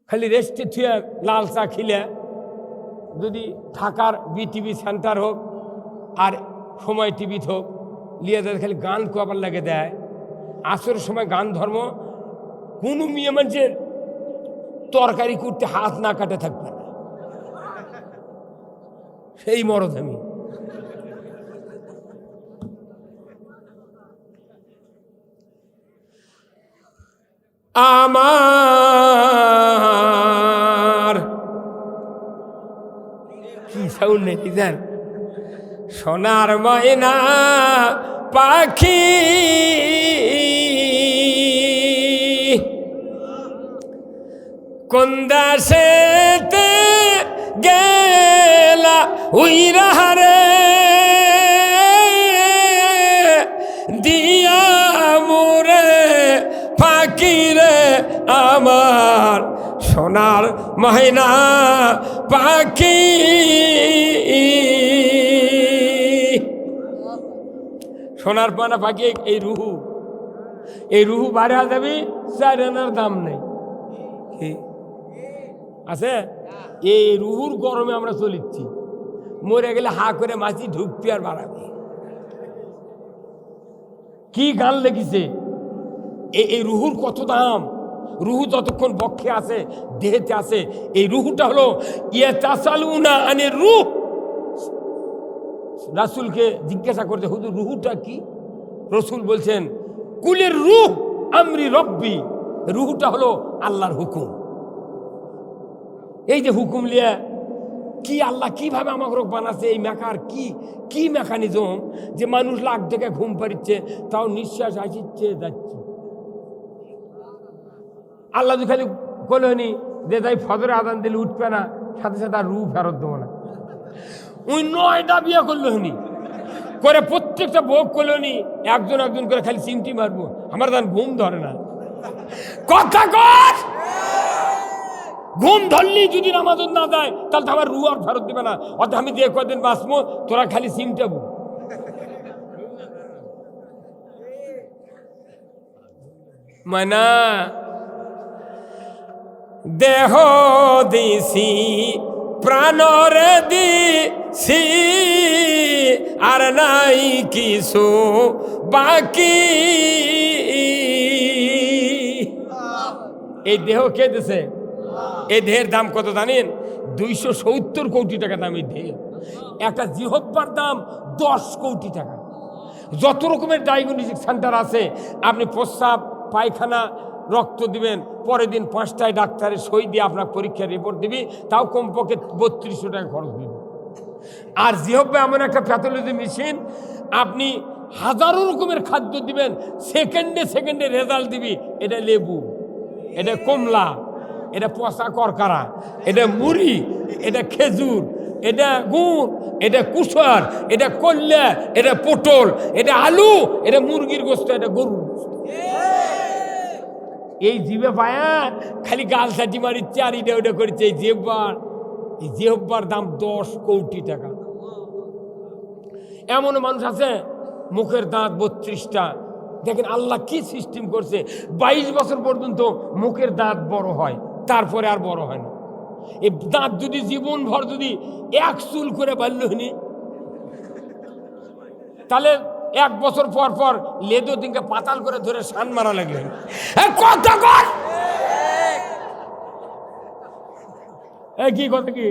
খালি রেস্টে থুয়ে লাল চা খিলে যদি ঢাকার বিটিভি সেন্টার হোক আর সময় টিভি হোক লিয়ে দেয় খালি গান কোয়াবার লাগে দেয়। আসরের সময় গান ধর্ম কোনো মেয়ে মানুষের তরকারি করতে হাত না কাটে থাকবে না, সেই মরদ আমি। আমার কি সাউন্ড নেই জান, সোনার ময়না পাখি কোন দেশেতে গেলা উইরা রে দিয়া মোরে ফাঁকি রে আমার সোনার ময়না পাখি। সোনার ময়না পাখি এই রুহু, এই রুহু বাইরে যাবি 4 আনার দাম নেই আছে। এই রুহুর গরমে আমরা চলিচ্ছি, মরে গেলে হা করে মাছি ঢুকবি আর বাড়াবি। কি গান লেগেছে, এই রুহুর কত দাম। রুহু যতক্ষণ বক্ষে আছে, দেহেতে আছে, এই রুহুটা হলো ইয়াতাসালুনা আনির রূহ। রাসূলকে জিজ্ঞাসা করতে, হুজুর রুহুটা কি? রসুল বলছেন কুলের রূহ আমরি রব্বি, রুহুটা হলো আল্লাহর হুকুম। এই যে হুকুম লিয়া কি আল্লাহ কিভাবে আমাকে রোগ বানাচ্ছে, এই মেকার কি মেকানিজম যে মানুষ লাখ থেকে ঘুম পাড়িচ্ছে তাও নিঃশ্বাস আসিচ্ছে যাচ্ছে। আল্লাহ যদি খালি বলেনি যে তাই ফজরে আজান দিলে উঠবে না, সাথে সাথে আর রূহ ফেরত দেবো না। ওই 9টা বিয়ে করলো হনি করে, প্রত্যেকটা ভোগ করলো নি, একজন করে খালি চিমটি মারবো, আমার তখন ঘুম ধরে না। কথা কর, ঘুম ধরলি যদি নামাজ না যায় তাহলে তো আমার রুহ আর ফেরত দিবে না। অত আমি দিয়ে কদিন বাঁচবো, তোরা খালি চিমটাবো। মানা দেহ দিছি প্রাণরে দিছি আর নাই কিছু বাকি। এই দেহ কে দিছে? এই দেহের দাম কত জানেন? 270 কোটি টাকা দাম এই দেহ। একটা জিহ্বার দাম 10 কোটি টাকা। যত রকমের ডায়াগনস্টিক সেন্টার আছে, আপনি প্রস্রাব পায়খানা রক্ত দিবেন, পরের দিন 5টায় ডাক্তারের সই দিয়ে আপনার পরীক্ষার রিপোর্ট দিবি, তাও কমপক্ষে 3200 টাকা খরচ দিবে। আর জিহ্বা এমন একটা প্যাথোলজি মেশিন, আপনি হাজারো রকমের খাদ্য দিবেন, সেকেন্ডে রেজাল্ট দিবি। এটা লেবু, এটা কমলা, এটা পচা করকারা, এটা মুড়ি, এটা খেজুর, এটা গুড়, এটা কুসর, এটা কল্যা, এটা পটল, এটা আলু, এটা মুরগির গোস্ত, এটা গরুর গোস্ত। এই জিভে পায়া খালি গাল সাটি মারিচ্ছে আর এটা ওটা করছে। এই জিহ্বার দাম 10 কোটি টাকা। এমন মানুষ আছে মুখের দাঁত 32টা। দেখেন আল্লাহ কি সিস্টেম করছে, 22 বছর পর্যন্ত মুখের দাঁত বড় হয়, তারপরে আর বড় হয় না। এই দাঁত যদি জীবন ভর যদি 1 চুল করে বাড়ল হনি, তাহলে 1 বছর পর লেদো দিনকে পাতাল করে ধরে শান মারা লাগলেন। কথা কর, কি কথা কি?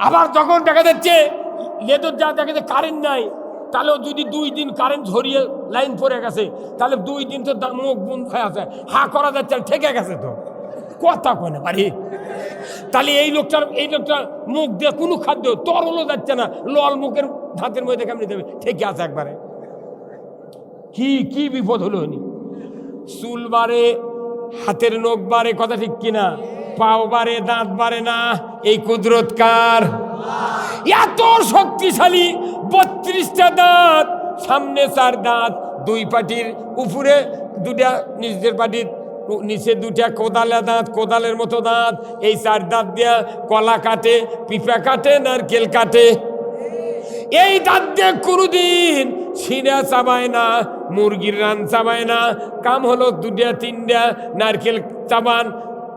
আবার যখন দেখা যাচ্ছে লেদোর যা দেখা যাচ্ছে কারেন্ট নাই, তাহলেও যদি 2 দিন কারেন্ট ঝরিয়ে লাইন পড়ে গেছে, তাহলে 2 দিন তো মুখ বন্ধ হয়ে আছে, হা করা যাচ্ছে, ঠেকে গেছে তো কথা কয় না পারি। তাহলে এই লোকটার মুখ দিয়ে কোনো খাদ্য তরলও যাচ্ছে না, লল মুখের ধাতের মধ্যে কেমনি দেবে, ঠেকে আছে একবারে। কি বিপদ হলো নি? চুল বাড়ে, হাতের নখ বাড়ে, কথা ঠিক কিনা? পাও বাড়ে, দাঁত বাড়ে না, এই কুদরত কার? এত শক্তিশালী 32টা দাঁত, সামনে 4 দাঁত, 2 পাটির উপরে 2টা, নিজের পাটির নিচে 2টা কোদালে দাঁত, কোদালের মতো দাঁত। এই 4 দাঁত দিয়া কলা কাটে, পিঁপা কাটে, নারকেল কাটে। এই দাঁত দিয়ে কোনোদিন সিনা চাবায় না, মুরগির রান চাবায় না। কাম হলো 2-3 নারকেল চাবান,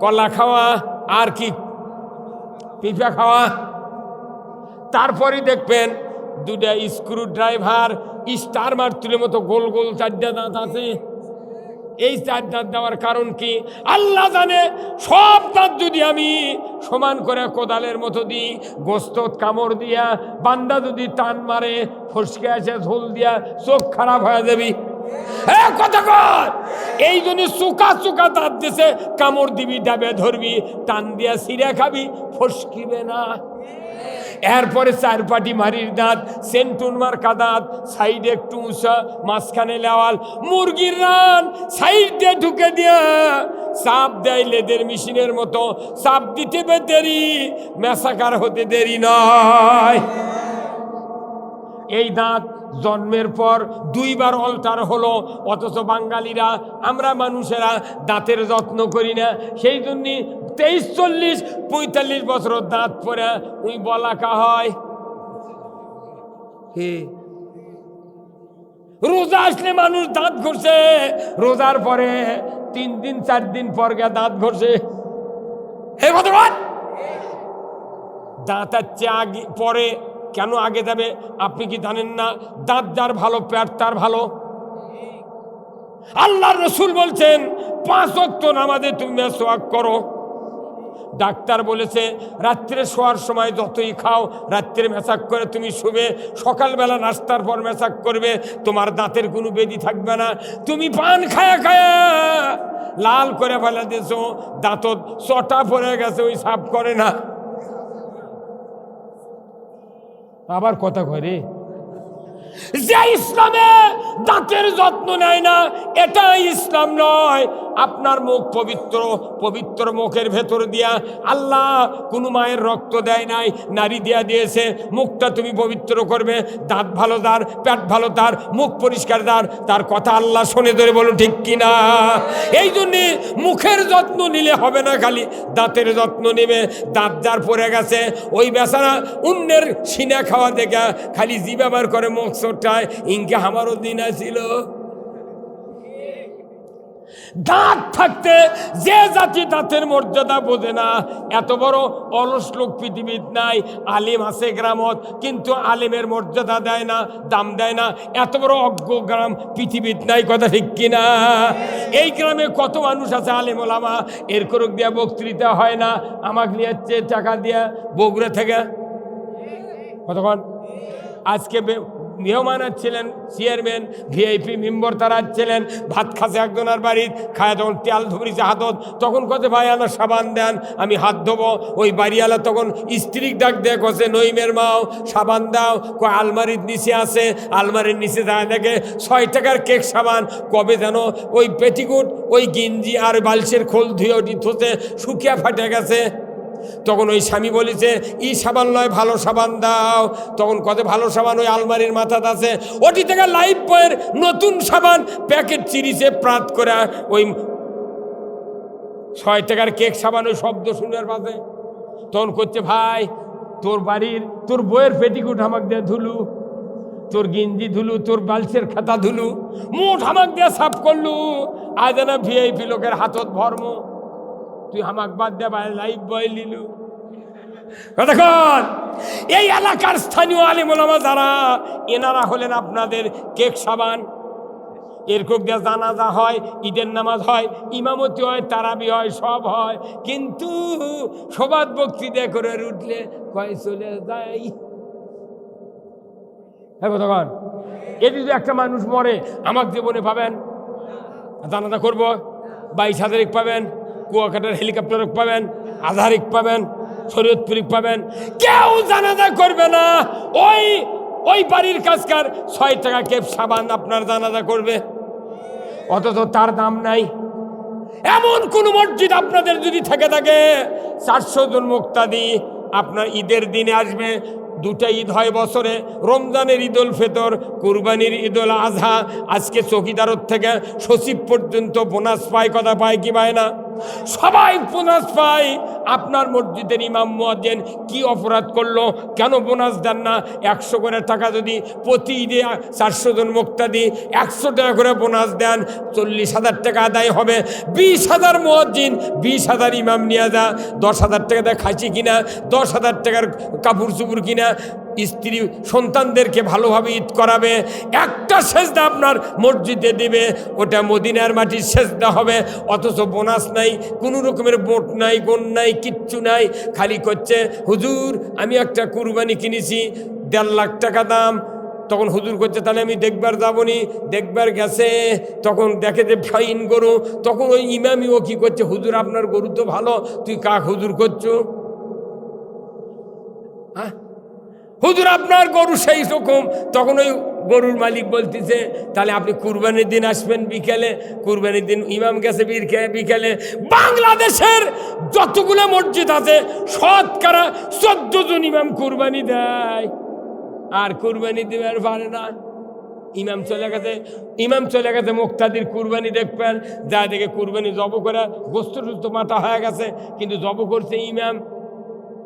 কলা খাওয়া, আর কি পিঠা খাওয়া। তারপরে দেখবেন 2টা স্ক্রু ড্রাইভার স্টার মারতুলের মতো গোল গোল 4টা দাঁত আছে। এই 4 দাঁত দেওয়ার কারণ কি আল্লাহ জানে। সব দাঁত যদি আমি সমান করে কোদালের মতো দিই, গোস্ত কামড় দিয়া বান্দা যদি টান মারে, ফসকে আসে ঝোল দিয়া, চোখ খারাপ হয়ে যাবি। কথা কর, এই জন্য চুকা চুকা দাঁত দিছে, কামড় দিবি, ডাবে ধরবি, টান দিয়া সিরা খাবি, ফসকিবে না। এরপরে 4 পাটি মারির দাঁত, সেন্টুন মার্কা দাঁত, সাইডে একটু উঁচা, মাঝখানে লেওয়াল। মুরগির রান সাইড দিয়ে ঢুকে দিয়া চাপ দেয় লেদের মেশিনের মতো। চাপ দিতে দেরি, মেসাকার হতে দেরি নয়। এই দাঁত জন্মের পর 2 বার অল্টার হলো, অথচ বাঙালিরা, আমরা মানুষেরা দাঁতের যত্ন করি না। সেই জন্য 23, 40, 45 বছর দাঁত পরে ওই বলাকা হয়। রোজা আসলে মানুষ দাঁত ঘষে, রোজার পরে 3 দিন 4 দিন পর গিয়ে দাঁত ঘষে। হে ভগবান, দাঁত আছে আগে পরে কেন আগে যাবে? আপনি কি জানেন না দাঁত যার ভালো পেট তার ভালো? আল্লাহর রাসূল বলছেন 5 ওয়াক্ত নামাজে তুমি মেসওয়াক করো। ডাক্তার বলেছে রাত্রে শোয়ার সময় যতই খাও, রাত্রে মেসাক করে তুমি শুবে, সকালবেলা নাস্তার পর মেসাক করবে, তোমার দাঁতের কোনো বেদি থাকবে না। তুমি পান খায়া খায়া লাল করে ফেলা দিয়েছো, দাঁত চটা পড়ে গেছে, ওই সাফ করে না। আবার কথা করে যে ইসলামে দাঁতের যত্ন নেয় না, এটা ইসলাম নয়। আপনার মুখ পবিত্র, পবিত্র মুখের ভেতর দিয়া আল্লাহ কোনো মায়ের রক্ত দেয় নাই, নারী দিয়া দিয়েছে। মুখটা তুমি পবিত্র করবে, দাঁত ভালো তার, পেট ভালো তার, মুখ পরিষ্কার তার কথা আল্লাহ শোনে। ধরে বলো ঠিক কিনা? এই জন্যে মুখের যত্ন নিলে হবে না, খালি দাঁতের যত্ন নেবে। দাঁত যার পড়ে গেছে, ওই বেচারা অন্যের সিনা খাওয়া দেখা খালি জি ব্যবহার করে, মুখ ছোটায়, ইনকে আমারও দিন আছিল। দাঁত থাকতে যে জাতি দাঁতের মর্যাদা বোঝে না, এত বড় অলস লোক পৃথিবীত নাই। আলিম আছে গ্রামত, কিন্তু আলিমের মর্যাদা দেয় না, দাম দেয় না। এত বড় অজ্ঞ গ্রাম পৃথিবীত নাই। কথা ঠিক কিনা? এই গ্রামে কত মানুষ আছে আলিম ওলামা, এর করুক দিয়া বক্তৃতা হয় না, আমাকে নিয়ে যাচ্ছে টাকা দিয়া বগুড়া থেকে। কতক্ষণ আজকে মেহমান ছিলেন, চেয়ারম্যান ভিআইপি মেম্বার তারা ছিলেন, ভাত খাসে একজনের বাড়ির খায়, তখন তেল ধরিছে হাতত, তখন কতে ভাই আমার সাবান দেন, আমি হাত ধোবো। ওই বাড়িওয়ালা তখন স্ত্রীক ডাক দেয়, কছে নইমের মাও সাবান দাও, কয় আলমারির নিচে আছে। আলমারির নিচে যায় দেখে 6 টাকার কেক সাবান, কবে যেন ওই পেটিকুট, ওই গিঞ্জি আর বালসের খোল ধুয়ে ওটি থতে শুকিয়ে ফাটে গেছে। তখন ওই স্বামী বলেছে ই সাবান নয়, ভালো সাবান দাও। তখন কত ভালো সাবান ওই আলমারির মাথাতে আছে, ওটি থেকে লাইফ বয়ের নতুন সাবান প্যাকেট চিরিছে প্রাত করে, ওই 6 টাকার কেক সাবান ওই শব্দ শুনার পাশে। তখন করছে ভাই তোর বাড়ির তোর বইয়ের পেটিকুট হামাক দিয়ে ধুলু, তোর গিঞ্জি ধুলু, তোর বালসের খাতা ধুলু, মুঠ হামাক দিয়ে সাফ করলু, আজ না ভিআইপি লোকের হাতত ভরম, তুই হামাক বাদ দে ভাই লাইফ বয় লিলু। কতক্ষণ এই এলাকার স্থানীয় আলিম ওলামা যারা, এনারা হলেন আপনাদের কেক সাবান। এরকম দিয়ে জানাজা হয়, ঈদের নামাজ হয়, ইমামতি হয়, তারাবি হয়, সব হয়, কিন্তু সবাদ বক্তৃতা করে উঠলে কয় চলে যায়। হ্যাঁ কতক্ষণ এ যদি একটা মানুষ মরে, আমার জীবনে পাবেন জানাজা করব 22,000 পাবেন, কুয়াকাটার হেলিকপ্টার পাবেন, আধারিক পাবেন, শরীয়তপুরিক পাবেন, কেউ জানাজা করবে না। ওই বাড়ির কাজকার 6 টাকা কেপ সাবান আপনার জানাজা করবে, অথচ তার দাম নাই। এমন কোন মসজিদ আপনাদের যদি থেকে থাকে, 400 জন মুক্তাদি আপনার ঈদের দিনে আসবে। 2টা ঈদ হয় বছরে, রমজানের ঈদ উল ফিতর, কুরবানির ঈদ উল আজহা। আজকে চৌকিদারর থেকে সচিব পর্যন্ত বোনাস পায়, কথা পায় কি পায় না? সবাই বোনাস পায়। আপনার মসজিদের ইমাম মুয়াজ্জিন কি অপরাধ করলো, কেন বোনাস দেন না? 100 করে টাকা যদি প্রতি ঈদে 400 জন মুক্তাদি 100 টাকা করে বোনাস দেন, 40,000 টাকা আদায় হবে। 20,000 মুয়াজ্জিন, 20,000 ইমাম নিয়ে যা, 10,000 টাকা দিয়ে খাইছি কিনা, 10,000 টাকার কাপড় চুপুর কিনা, স্ত্রী সন্তানদেরকে ভালোভাবে ঈদ করাবে। একটা সেজদা আপনার মসজিদে দিবে, ওটা মদিনার মাটির সেজদা হবে। অথচ বোনাস নাই, কোনো রকমের বোট নাই, গণ নাই, কিচ্ছু নাই। খালি করছে হুজুর আমি একটা কুরবানি কিনেছি 1.5 লাখ টাকা দাম। তখন হুজুর করছে তাহলে আমি দেখবার যাবনি। দেখবার গেছে, তখন দেখে যে ফাইন গরু। তখন ওই ইমামই ও কী করছে, হুজুর আপনার গরু তো ভালো, তুই কাক হুজুর করছো? হ্যাঁ হুজুর আপনার গরু সেই রকম। তখন ওই গরুর মালিক বলতেছে তাহলে আপনি কুরবানির দিন আসবেন বিকেলে। কুরবানির দিন ইমাম গেছে বিকেলে। বাংলাদেশের যতগুলো মসজিদ আছে শতকরা 14 জন ইমাম কুরবানি দেয়, আর কুরবানি দেওয়ার পারে না। ইমাম চলে গেছে মুক্তাদির কুরবানি দেখবেন, যা দেখে কুরবানি জব করে গোস্ত টুস্ত মাথা হয়ে গেছে, কিন্তু জব করছে ইমাম,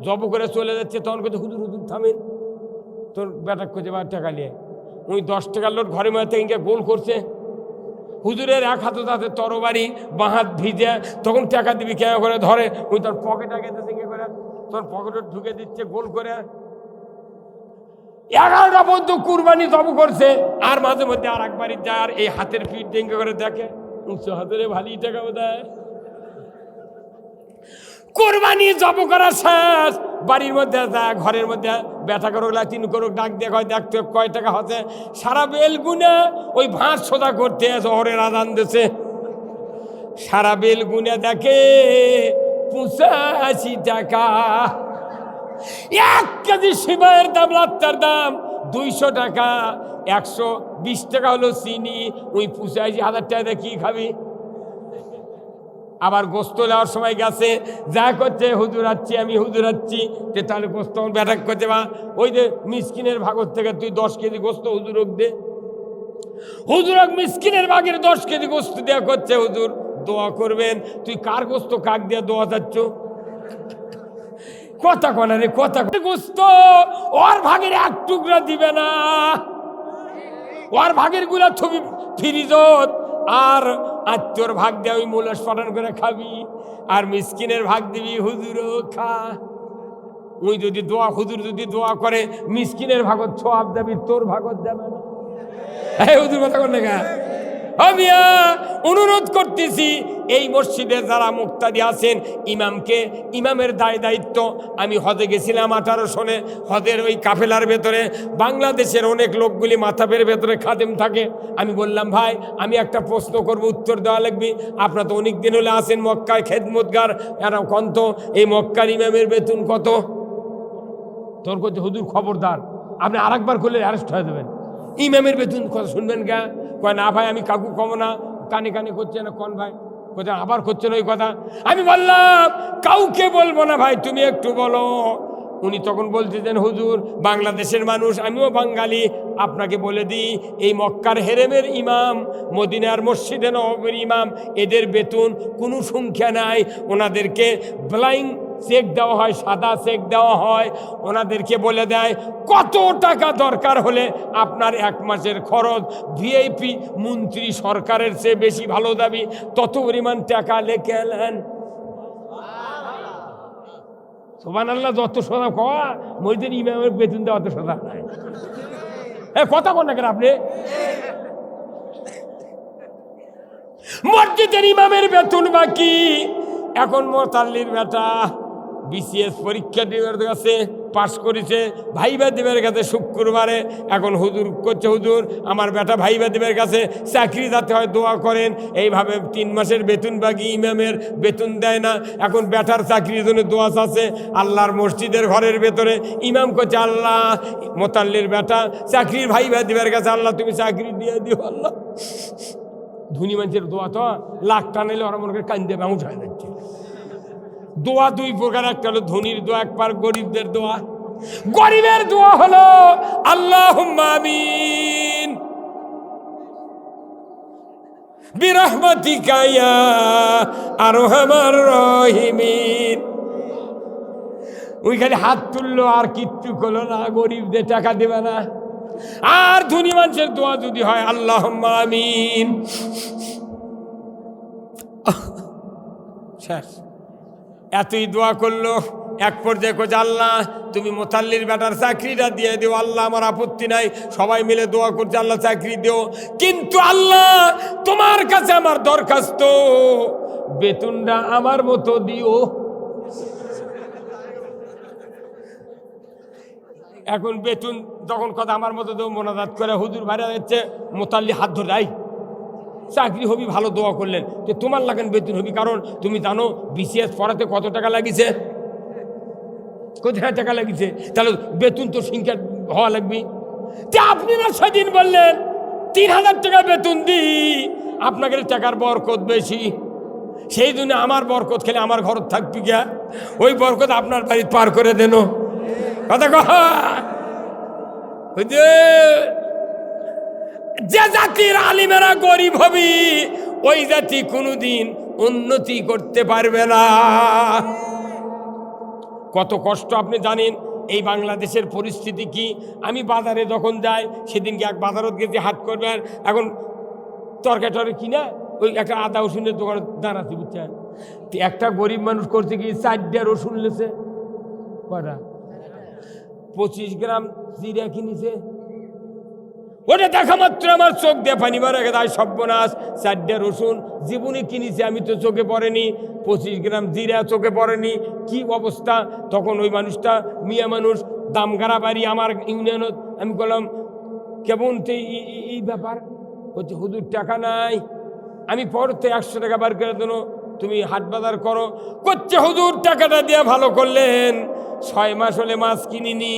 জব করে চলে যাচ্ছে। তখন করছে হুজুর হুজুর থামেন, তোর বেটা করছে বা টাকা নিয়ে। উনি 10 টাকার লোট ঘরে মধ্যে থেকে গোল করছে। হুজুরের এক হাতে তাতে তরবারি, বাঁ হাত ভিজে। তখন টাকা দিবি কেন করে ধরে, উনি তোর পকেট আগে করে তোর পকেটে ঢুকে দিচ্ছে গোল করে। 11টা পর্যন্ত কুরবানি জব করছে, আর মাঝে মধ্যে আর একবারই যায়, আর এই হাতের পিঠ ডেঙ্গে করে দেখে, উঁচু হাতের ভালোই টাকাও দেয়। কোরবানি জব করা শেষ, বাড়ির মধ্যে যায়, ঘরের মধ্যে ব্যথা করুক 3 করুক ডাক দিয়ে কয় দেখতে কয় টাকা হচ্ছে। সারা বেল গুনে ওই ভাঁজ সোজা করতে শহরের আজান দিছে, সারা বেল গুনে দেখে 85 টাকা। 1 কেজি সিমাইয়ের দাম, লাত্তার দাম 200 টাকা। 120 টাকা হলো চিনি। ওই 85,000 টাকা কি খাবি? আবার গোস্ত নেওয়ার সময় গেছে, যা করছে হুজুর আচ্ছি আমি, হুজুর আচ্ছি। তাহলে গোস্ত ব্যাটাক করছে, বা ওই যে মিসকিনের ভাগর থেকে তুই 10 কেজি গোস্ত হুজুরক দে। হুজুরক মিসকিনের ভাগের 10 কেজি গোস্ত দেওয়া করছে, হুজুর দোয়া করবেন। তুই কার গোস্ত কাক দিয়ে দোয়া যাচ্ছ? কথা কনা রে, কথা গোস্ত ওর ভাগের 1 টুকরা দিবে না, ওর ভাগের গুলা ছবি ফ্রিজত, আর আত্মর ভাগ দিয়ে ওই মুলস পাঠান করে খাবি, আর মিসকিনের ভাগ দিবি হুজুরও খা। ওই যদি দোয়া, হুজুর যদি দোয়া করে মিসকিনের ভাগত ছোয়াব যাবি, তোর ভাগত যাবে না। হুজুর কথা কর না। আমি অনুরোধ করতেছি এই মসজিদের যারা মুক্তাদি আছেন, ইমামের দায়িত্ব। আমি হজে গেছিলাম 18 সনে, হজের ওই কাফেলার ভেতরে বাংলাদেশের অনেক লোকগুলি মাথাপের ভেতরে খাদেম থাকে। আমি বললাম ভাই আমি একটা প্রশ্ন করব, উত্তর দেওয়া লাগবে। আপনারা তো অনেক দিন হলে আসেন মক্কায়, খেদমতগার এরা কত, এই মক্কার ইমামের বেতন কত? তোর করছে হুজুর খবরদার, আপনি আরেকবার করলে অ্যারেস্ট হয়ে যাবেন। ইমামের বেতন কথা শুনবেন গা? কয় না ভাই আমি কাকু কম না, কানে কানে করছে না। কোন ভাই? কোথায় আবার করছেন ওই কথা? আমি বললাম কাউকে বলবো না ভাই, তুমি একটু বলো। উনি তখন বলতেছেন হুজুর বাংলাদেশের মানুষ, আমিও বাঙালি, আপনাকে বলে দিই এই মক্কার হেরেমের ইমাম, মদিনার মসজিদে নববীর ইমাম, এদের বেতন কোনো সংখ্যা নাই। ওনাদেরকে ব্লাইং চেক দেওয়া হয়, সাদা চেক দেওয়া হয়। ওনাদেরকে বলে দেয় কত টাকা দরকার হলে আপনার 1 মাসের খরচ, ভিআইপি মন্ত্রী সরকারের চেয়ে বেশি ভালো দাবি, তত পরিমাণ টাকা লেখে নেন। সুবহানাল্লাহ। যত সোজা কওয়া মসজিদের ইমামের বেতন দেওয়া তো সোজা নাই। কথা কোন না কেন আপনি? মসজিদের ইমামের বেতন বাকি। এখন মোতাল্লির বেটা বিসিএস পরীক্ষা দেওয়ার কাছে পাশ করেছে, ভাইবা দেবের কাছে শুক্রবারে। এখন হুজুর করছে হুজুর আমার বেটা ভাইবা দেবের কাছে চাকরি যাতে হয়, দোয়া করেন। এইভাবে 3 মাসের বেতন বাকি, ইমামের বেতন দেয় না। এখন বেটার চাকরির জন্য দোয়া আছে আল্লাহর মসজিদের ঘরের ভেতরে। ইমাম করছে আল্লাহ মোতাল্লির বেটা চাকরির ভাইবা দেবের কাছে, আল্লাহ তুমি চাকরি দিয়ে দিও আল্লাহ। ধনী মানুষের দোয়া তো লাখ টানাইলে ওরা মনে করে কান্দে বাউন্স হয়ে যাচ্ছে। দোয়া 2 প্রকার, একটা হলো ধনীর দোয়া, একবার গরিবদের দোয়া। গরিবের দোয়া হলো আল্লাহুম্মা আমিন বিরহমাতিকা ইয়া আরহামার রহিমিন। ওই খালি হাত তুললো আর কিচ্ছু করলো না, গরিবদের টাকা দেবে না। আর ধনী মানুষের দোয়া যদি হয় আল্লাহুম্মা আমিন, শেষ। এতই দোয়া করলো, এক পর্যায়ে কইছে আল্লাহ তুমি মোতাল্লির বেটার চাকরিটা দিয়ে দিও। আল্লাহ আমার আপত্তি নাই, সবাই মিলে দোয়া করছে আল্লাহ চাকরি দিও, কিন্তু আল্লাহ তোমার কাছে আমার দরখাস্ত বেতনটা আমার মতো দিও। এখন বেতন যখন কথা আমার মতো দেবো, মোনাজাত করে হুজুর ভাইরা যাচ্ছে, মোতাল্লি হাত ধরে আই চাকরি হবি, ভালো দোয়া করলেন যে তোমার লাগেন বেতন হবি, কারণ তুমি জানো বিসিএস পড়াতে কত টাকা লাগিছে, কোথায় টাকা লাগিছে, তাহলে বেতন তো সংখ্যা হওয়া লাগবে। যে আপনি না সেদিন বললেন 3000 টাকা বেতন দিই, আপনাকে টাকার বরকত বেশি, সেই জন্য আমার বরকত খেলে আমার ঘর থাকবি গিয়া, ওই বরকত আপনার বাড়ি পার করে দেন। কথা কহা যে জাতির আলিমেরা গরিব হবি, ওই জাতি কোনোদিন উন্নতি করতে পারবে না। কত কষ্ট আপনি জানেন। এই বাংলাদেশের পরিস্থিতি কি? আমি বাজারে যখন যাই, সেদিনকে এক বাজারত গেছি হাট করবেন, এখন তরকারি কিনা ওই একটা আদা রসুনের দোকানে দাঁড়াচ্ছি, বুঝছেন? একটা গরিব মানুষ করছে কি 4টা রসুন লেছে, কটা 25 গ্রাম জিরা কিনেছে। ওটা দেখা মাত্র আমার চোখ দিয়ে পানি বার রেখে দেয়, সর্বনাশ, 4টা রসুন জীবনে কিনেছে, আমি তো চোখে পড়েনি, 25 গ্রাম জিরা চোখে পড়েনি, কি অবস্থা। তখন ওই মানুষটা মিয়া মানুষ, দামগাড়া বাড়ি আমার ইউনিয়নত। আমি বললাম কেমন তো এই ব্যাপার, হচ্ছে হুজুর টাকা নাই। আমি পড়তে 100 টাকা বার করে দেন, তুমি হাট বাজার করো। করছে হুজুর টাকাটা দিয়ে ভালো করলেন, 6 মাস হলে মাছ কিনিনি,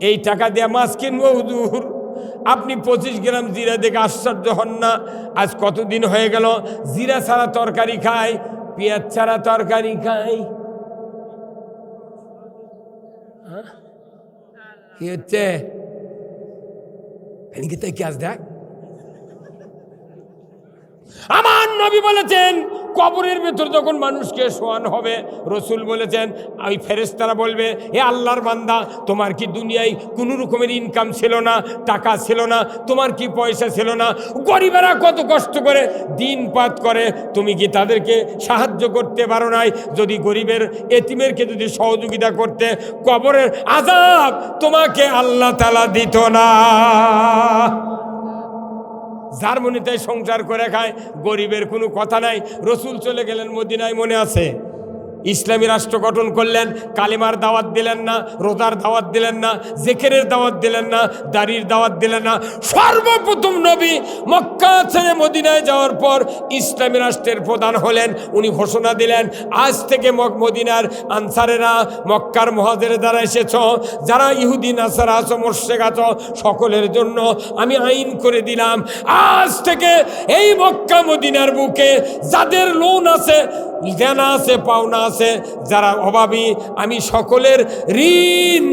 এই টাকা দিয়ে মাছ কিনবো হুজুর। আপনি 25 গ্রাম জিরা দেখে আশ্চর্য হন না? আজ কতদিন হয়ে গেল জিরা ছাড়া তরকারি খাই, পেঁয়াজ ছাড়া তরকারি খাই। কি হচ্ছে কি আজ দেখ, আমার নবী বলেছেন কবরের ভেতর যখন মানুষকে শোয়ানো হবে, রসুল বলেছেন ওই ফেরেশতারা বলবে, হে আল্লাহর বান্দা, তোমার কি দুনিয়ায় কোনো রকমের ইনকাম ছিল না, টাকা ছিল না, তোমার কি পয়সা ছিল না, গরিবেরা কত কষ্ট করে দিন পাত করে, তুমি কি তাদেরকে সাহায্য করতে পারো নাই? যদি গরিবের এতিমেরকে যদি সহযোগিতা করতে, কবরের আযাব তোমাকে আল্লাহ তাআলা দিত না। জার্মানিতে সংসার করে খায়, গরিবের কোনো কথা নাই। রসুল চলে গেলেন মদিনায়, মনে আছে? ইসলামী রাষ্ট্র গঠন করলেন, কালিমার দাওয়াত দিলেন না, রোজার দাওয়াত দিলেন না, জিকিরের দাওয়াত দিলেন না, দাড়ির দাওয়াত দিলেন না। সর্বপ্রথম নবী মক্কা ছেড়ে মদিনায় যাওয়ার পর ইসলামী রাষ্ট্রের প্রধান হলেন। উনি ঘোষণা দিলেন, আজ থেকে মদিনার আনসারেরা, মক্কার মুহাজির যারা এসেছ, যারা ইহুদি নাসারা আছো, মুশরিক আছো, সকলের জন্য আমি আইন করে দিলাম, আজ থেকে এই মক্কা মদিনার বুকে যাদের লোন আছে, দেনা আছে, পাওনা আছে, যারা অভাবী, আমি সকলের ঋণ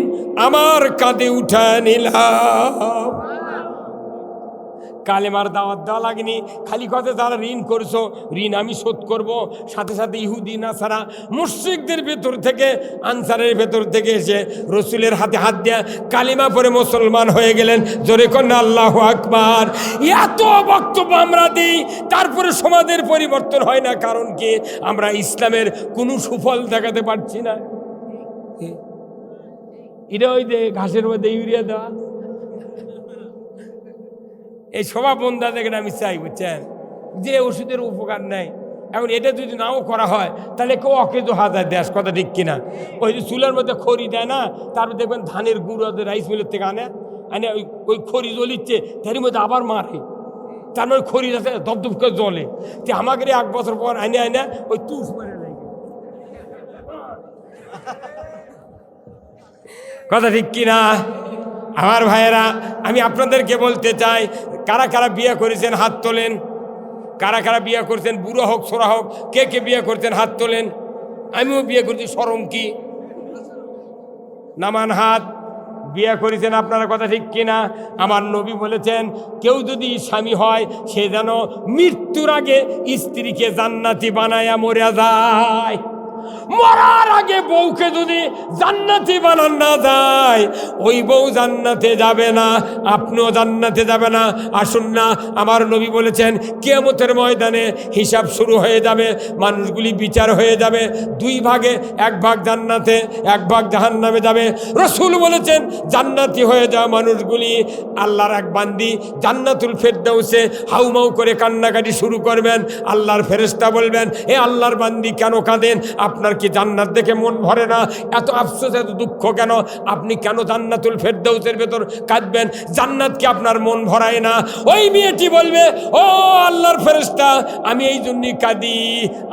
আমার কাঁধে উঠা নিলাম। কালেমার দাওয়াত দেওয়া লাগেনি, খালি কথা যারা ঋণ করছো, ঋণ আমি শোধ করব। সাথে সাথে ইহুদি নাসারা মুশরিকদের ভেতর থেকে, আনসারের ভেতর থেকে এসে রসুলের হাতে হাত দেয়া কালিমা পরে মুসলমান হয়ে গেলেন। জোরে কন্যা আল্লাহু আকবার। এত বক্তব্য আমরা দিই, তারপরে সমাজের পরিবর্তন হয় না। কারণ কি? আমরা ইসলামের কোনো সুফল দেখাতে পারছি না। এটা ওই যে ঘাসের মধ্যে ইউরিয়া দেওয়া, এই সভা বন্ধা দেখেন আমি চাই, বুঝছেন, যে ওষুধের উপকার নেই। এখন এটা যদি নাও করা হয়, তাহলে কেউ অকেজ হাজার দেশ, কথা ঠিক কিনা? ওই যে চুলের মধ্যে খড়ি দেয় না, তারপর দেখবেন ধানের গুঁড়ো রাইস মিলের থেকে আনে, ওই খড়ি জ্বলিচ্ছে, তার মধ্যে আবার মারে, তার মানে খড়ি আছে দপদপ করে জ্বলে। যে আমাকে 1 বছর পর আনে ওই তুষ মারে লাগে, কথা ঠিক কিনা? আমার ভাইয়েরা, আমি আপনাদেরকে বলতে চাই, কারা কারা বিয়ে করেছেন হাত তোলেন। কারা কারা বিয়ে করছেন, বুড়ো হোক ছোড়া হোক, কে কে বিয়ে করছেন হাত তোলেন। আমিও বিয়ে করছি, শরম কি? নামান হাত। বিয়ে করেছেন, আপনারা কথা ঠিক কিনা? আমার নবী বলেছেন কেউ যদি স্বামী হয় সে যেন মৃত্যুর আগে স্ত্রীকে জান্নাতি বানায়া মরে যায়। মরার আগে বউকে যদি জান্নাতি বানান না যায়, ওই বউ জান্নাতে যাবে না, আপনিও জান্নাতে যাবে না। আসুন না, আমার নবী বলেছেন কিয়ামতের ময়দানে হিসাব শুরু হয়ে যাবে, মানুষগুলি বিচার হয়ে যাবে, দুই ভাগে, এক ভাগ জান্নাতে, এক ভাগ জাহান্নামে যাবে। রসুল বলেছেন জান্নাতি হয়ে যাওয়া মানুষগুলি আল্লাহর এক বান্দি জান্নাতুল ফেরদাউসে হাউমাউ করে কান্নাকাটি শুরু করবেন। আল্লাহর ফেরেশতা বলবেন, এ আল্লাহর বান্দি কেন কাঁদেন? আপনার কি জান্নাত দেখে মন ভরে না? এত আফসোস, এত দুঃখ কেন? আপনি কেন জান্নাতুল ফেরদাউসের ভেতর কাঁদবেন? জান্নাত কি আপনার মন ভরায় না? ওই মেয়েটি বলবে, ও আল্লাহর ফেরেশতা, আমি এই জন্যই কাঁদি,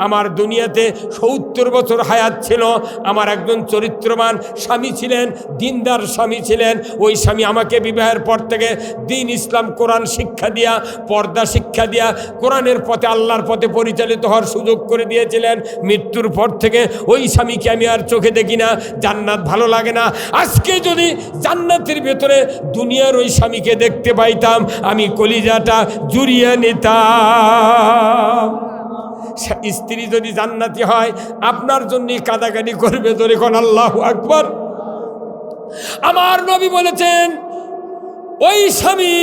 আমার দুনিয়াতে 70 বছর হায়াত ছিল, আমার একজন চরিত্রবান স্বামী ছিলেন, দিনদার স্বামী ছিলেন। ওই স্বামী আমাকে বিবাহের পর থেকে দিন, ইসলাম, কোরআন শিক্ষা দিয়া, পর্দা শিক্ষা দিয়া কোরআনের পথে, আল্লাহর পথে পরিচালিত হওয়ার সুযোগ করে দিয়েছিলেন। মৃত্যুর পর থেকে ওই স্বামীকে আমি আর চোখে দেখি না, জান্নাত ভালো লাগে না। আজকে যদি জান্নাতের ভেতরে দুনিয়ার ওই স্বামীকে দেখতে পাইতাম, আমি কলিজাটা জুড়িয়ে নিতাম। স্ত্রী যদি জান্নাতি হয় আপনার জন্য কাঁদাকাটি করবে, ধরে কোন আল্লাহু আকবার। আমার নবী বলেছেন ওই স্বামী,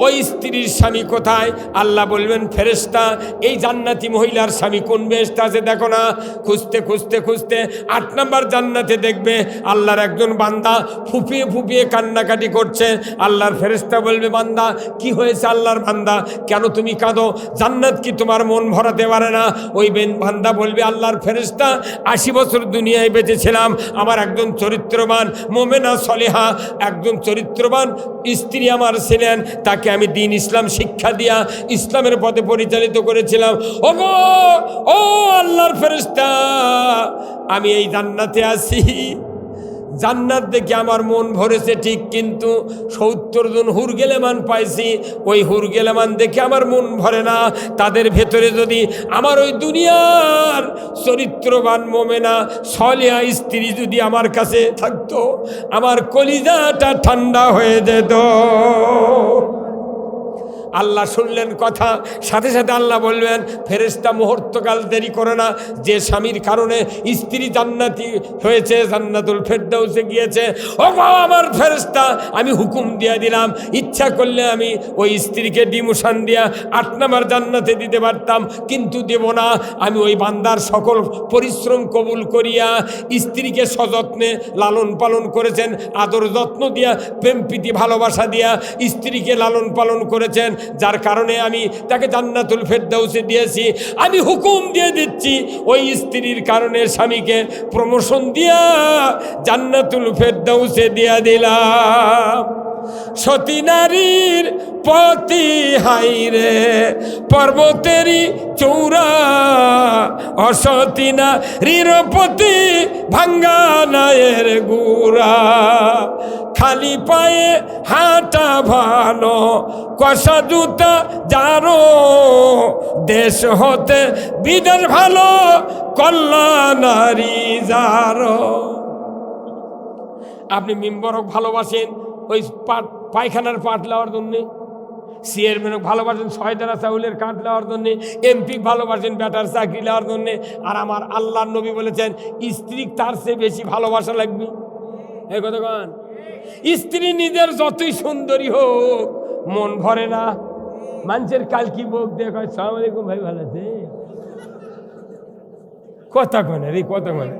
ওই স্ত্রীর স্বামী কোথায়? আল্লাহ বলবেন, ফেরেশতা, এই জান্নাতি মহিলার স্বামী কোন বেহেশতে আছে দেখো না। খুঁজতে খুঁজতে খুঁজতে 8 নম্বর জান্নাতে দেখবে আল্লাহর একজন বান্দা ফুপিয়ে ফুপিয়ে কান্নাকাটি করছে। আল্লাহর ফেরেশতা বলবে, বান্দা কি হয়েছে? আল্লাহর বান্দা কেন তুমি কাঁদো? জান্নাত কি তোমার মন ভরাতে পারে না? ওই বান্দা বলবে, আল্লাহর ফেরেশতা, 80 বছর দুনিয়ায় বেঁচেছিলাম, আমার একজন চরিত্রবান মোমেনা সলেহা একজন চরিত্রবান স্ত্রী আমার ছিলেন, তাকে আমি দিন ইসলাম শিক্ষা দিয়া ইসলামের পথে পরিচালিত করেছিলাম। ওগো, ও আল্লাহর ফেরেশতা, আমি এই জান্নাতে আছি, জান্নাত দেখে আমার মন ভরেছে ঠিক, কিন্তু 70 জন হুরগেলেমান পাইছি, ওই হুরগেলেমান দেখে আমার মন ভরে না। তাদের ভেতরে যদি আমার ওই দুনিয়ার চরিত্রবান মোমেনা সলিহা স্ত্রী যদি আমার কাছে থাকতো, আমার কলিজাটা ঠান্ডা হয়ে যেত। আল্লাহ শুনলেন কথা, সাথে সাথে আল্লাহ বলবেন, ফেরেশতা মুহূর্তকাল দেরি করে না, যে স্বামীর কারণে স্ত্রী জান্নাতি হয়েছে, জান্নাতুল ফেরদাউসে গিয়েছে, ও আমার ফেরেশতা, আমি হুকুম দিয়ে দিলাম, ইচ্ছা করলে আমি ওই স্ত্রীকে ডিমোশন দিয়া 8 নম্বর জান্নাতে দিতে পারতাম, কিন্তু দেব না। আমি ওই বান্দার সকল পরিশ্রম কবুল করিয়া, স্ত্রীকে সযত্নে লালন পালন করেছেন, আদর যত্ন দিয়া, প্রেম প্রীতি ভালোবাসা দিয়া স্ত্রীকে লালন পালন করেছেন, যার কারণে আমি তাকে জান্নাতুল ফেরদাউসে দিয়েছি। আমি হুকুম দিয়ে দিচ্ছি, ওই স্ত্রীর কারণে স্বামীকে প্রমোশন দিয়া জান্নাতুল ফেরদাউসে দিয়া দিলাম। সতী নারীর পতি হাইরে পর্বতেরই চৌরা, অসতী নারীর পতি ভাঙ্গা নায়ের গুড়া, খালি পায়ে হাঁটা ভালো, কষা জুতা যারো, দেশ হতে বিদেশ ভালো, কল্যাণ নারী যারো। আপনি মেম্বারক ভালোবাসেন ওই পায়খানার পাট নেওয়ার জন্যে, চেয়ারম্যানক ভালোবাসেন ছয়দানা চাউলের কাঠ নেওয়ার জন্যে, এমপি ভালোবাসেন ব্যাটার চাকরি নেওয়ার জন্যে, আর আমার আল্লাহর নবী বলেছেন স্ত্রী তার চেয়ে বেশি ভালোবাসা লাগবে। এই কথা কন, স্ত্রী নিজের যতই সুন্দরী হোক মন ভরে না। মানুষের কাল কি বোক দিয়ে কয়, সালাম আলাইকুম ভাই, ভালো আছে? কথা কনে রে, কথা কনে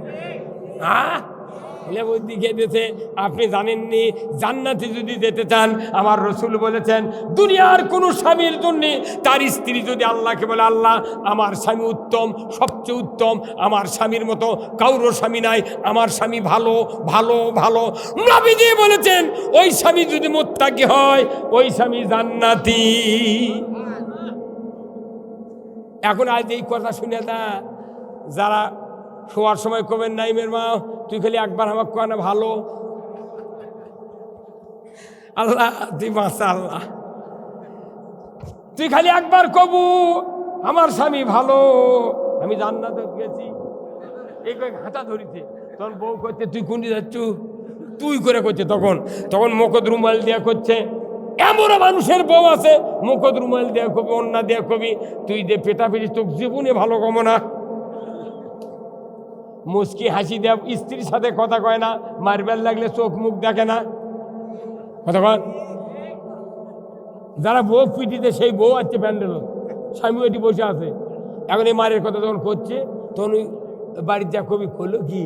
দিকে দিয়েছে। আপনি জানেননি, জান্নাতে যদি যেতে চান, আমার রসুল বলেছেন দুনিয়ার কোনো স্বামীর জন্য তার স্ত্রী যদি আল্লাহকে বলে, আল্লাহ আমার স্বামী উত্তম, সবচেয়ে উত্তম, আমার স্বামীর মতো কারোর স্বামী নাই, আমার স্বামী ভালো ভালো ভালো, নবীজি বলেছেন ওই স্বামী যদি মুত্তাকি হয়, ওই স্বামী জান্নাতি। এখন আজ এই কথা শুনে না, যারা শোয়ার সময় কবেন, নাইমের মা তুই খালি একবার আমাকে কয় না ভালো, আল্লাহ তুই বাঁচা, আল্লাহ তুই খালি একবার কবু আমার স্বামী ভালো, আমি জান্নাতে গেছি। এই কয়েক হাঁটা ধরিতে, তখন বউ করতে তুই কোনটি যাচ্ছু, তুই করে করছে। তখন তখন মুখত রুমাল দেওয়া করছে। এমনও মানুষের বউ আছে মুখত রুমাল দেওয়া কবি, অন্যা দেওয়া কবি, তুই যে পেটা পেটিস তোর জীবনে ভালো কমো না। মুচকি হাসি দেয়া, স্ত্রীর সাথে কথা কয় না, মারবেল লাগলে চোখ মুখ দেখে না। কথা কয় যারা বউ পিটিতে সেই বউ আছে প্যান্ডেল, স্বামী ওইটি বসে আছে। এখন এই মারের কথা যখন করছে তখন ওই বাড়ির যা কবি করলো কি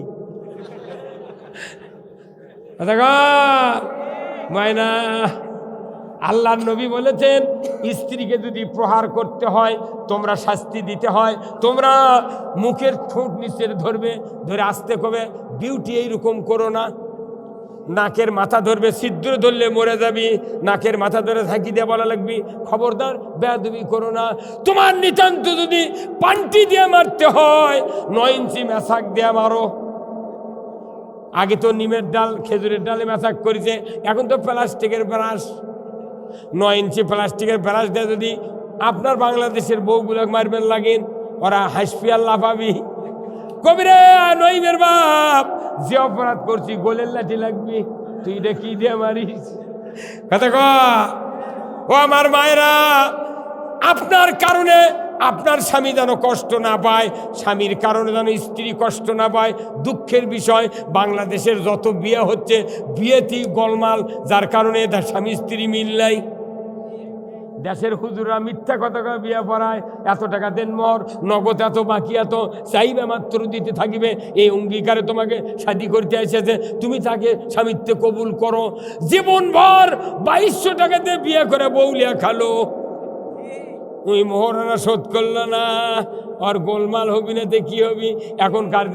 মায়না। আল্লাহর নবী বলেছেন স্ত্রীকে যদি প্রহার করতে হয়, তোমরা শাস্তি দিতে হয়, তোমরা মুখের ঠোঁট নিচের ধরবে, ধরে আসতে কবে ডিউটি এইরকম করো না। নাকের মাথা ধরবে, ছিদ্র ধরলে মরে যাবি, নাকের মাথা ধরে থাকি দিয়ে বলা লাগবি খবরদার বেয়াদবি করো না। তোমার নিতান্ত যদি পান্টি দিয়ে মারতে হয় 9 ইঞ্চি মেশাক দিয়ে মারো। আগে তো নিমের ডাল খেজুরের ডালে মেশাক করেছে, এখন তো প্লাস্টিকের ব্রাশ। 9 ইঞ্চি প্লাস্টিকের ব্রাশ দিয়ে যদি আপনার বাংলাদেশের বউগুলো মারবেন লাগেন, ওরা হাসপি আল্লাহ পাবি। কবিরে নইমের বাপ, যে অপরাধ করছি গোলের লাঠি লাগবি, তুই এটা কি দিয়ে মারিস? কথা ক ও আমার মায়েরা, আপনার কারণে আপনার স্বামী যেন কষ্ট না পায়, স্বামীর কারণে যেন স্ত্রী কষ্ট না পায়। দুঃখের বিষয় বাংলাদেশের যত বিয়ে হচ্ছে বিয়েতেই গোলমাল, যার কারণে তার স্বামী স্ত্রী মিল নাই। দেশের হুজুরা মিথ্যা কথা কয়ে বিয়ে পড়ায়, এত টাকা দেন মোহর, নগদ এত বাকি এত চাইবে মাত্র দিতে থাকিবে, এই অঙ্গীকারে তোমাকে শাদী করতে এসেছে, তুমি তাকে স্বামীত্বে কবুল করো। জীবনভর 2200 টাকা দিয়ে বিয়ে করে বউলিয়া খালো, ওই মোহরানা শোধ করলো না, আর গোলমাল হবি না, কি হবি? এখনকার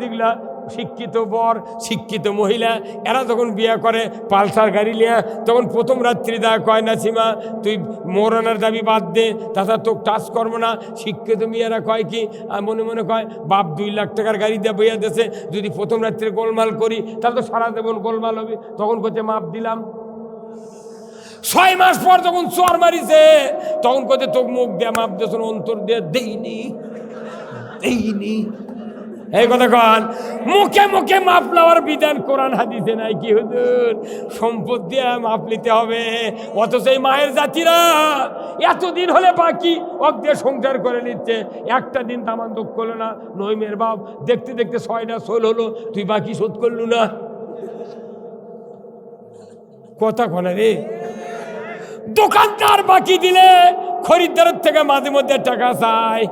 দিগলা শিক্ষিত বর শিক্ষিত মহিলা, এরা যখন বিয়ে করে পালসার গাড়ি লিয়া, তখন প্রথম রাত্রি দা কয় না সীমা তুই মোহরানার দাবি বাদ দে, তাছাড়া তোকে টাচ করবো না। শিক্ষিত মেয়েরা কয় কি মনে মনে কয় বাপ 2 লাখ টাকার গাড়ি দিয়ে বইয়া দিয়েছে, যদি প্রথম রাত্রে গোলমাল করি তাহলে তো সারা জীবন গোলমাল হবে। তখন করছে মাপ দিলাম। 6 মাস পর যখন চর মারিছে তখন কোথায় তোকে মুখ দিয়ে মাপ দিয়েছ, অন্তর দিয়ে দেইনি। এই কথা কন, মুখে মুখে মাপ নেওয়ার বিধান কোরআন হাদিসে নাই কি হুজুর? সম্পদ দিয়ে মাপ নিতে হবে। অথচ এই মায়ের জাতিরা এতদিন হলে বাকি অক দিয়ে সংসার করে নিচ্ছে, একটা দিন তামান্তক করলো না। নইমের বাপ দেখতে দেখতে 6টা সোল হলো, তুই বাকি শোধ করলু না। কথা কনে রে, দোকানদার বাকি দিলে খরিদ্দারের থেকে মাঝে মধ্যে টাকা চায়।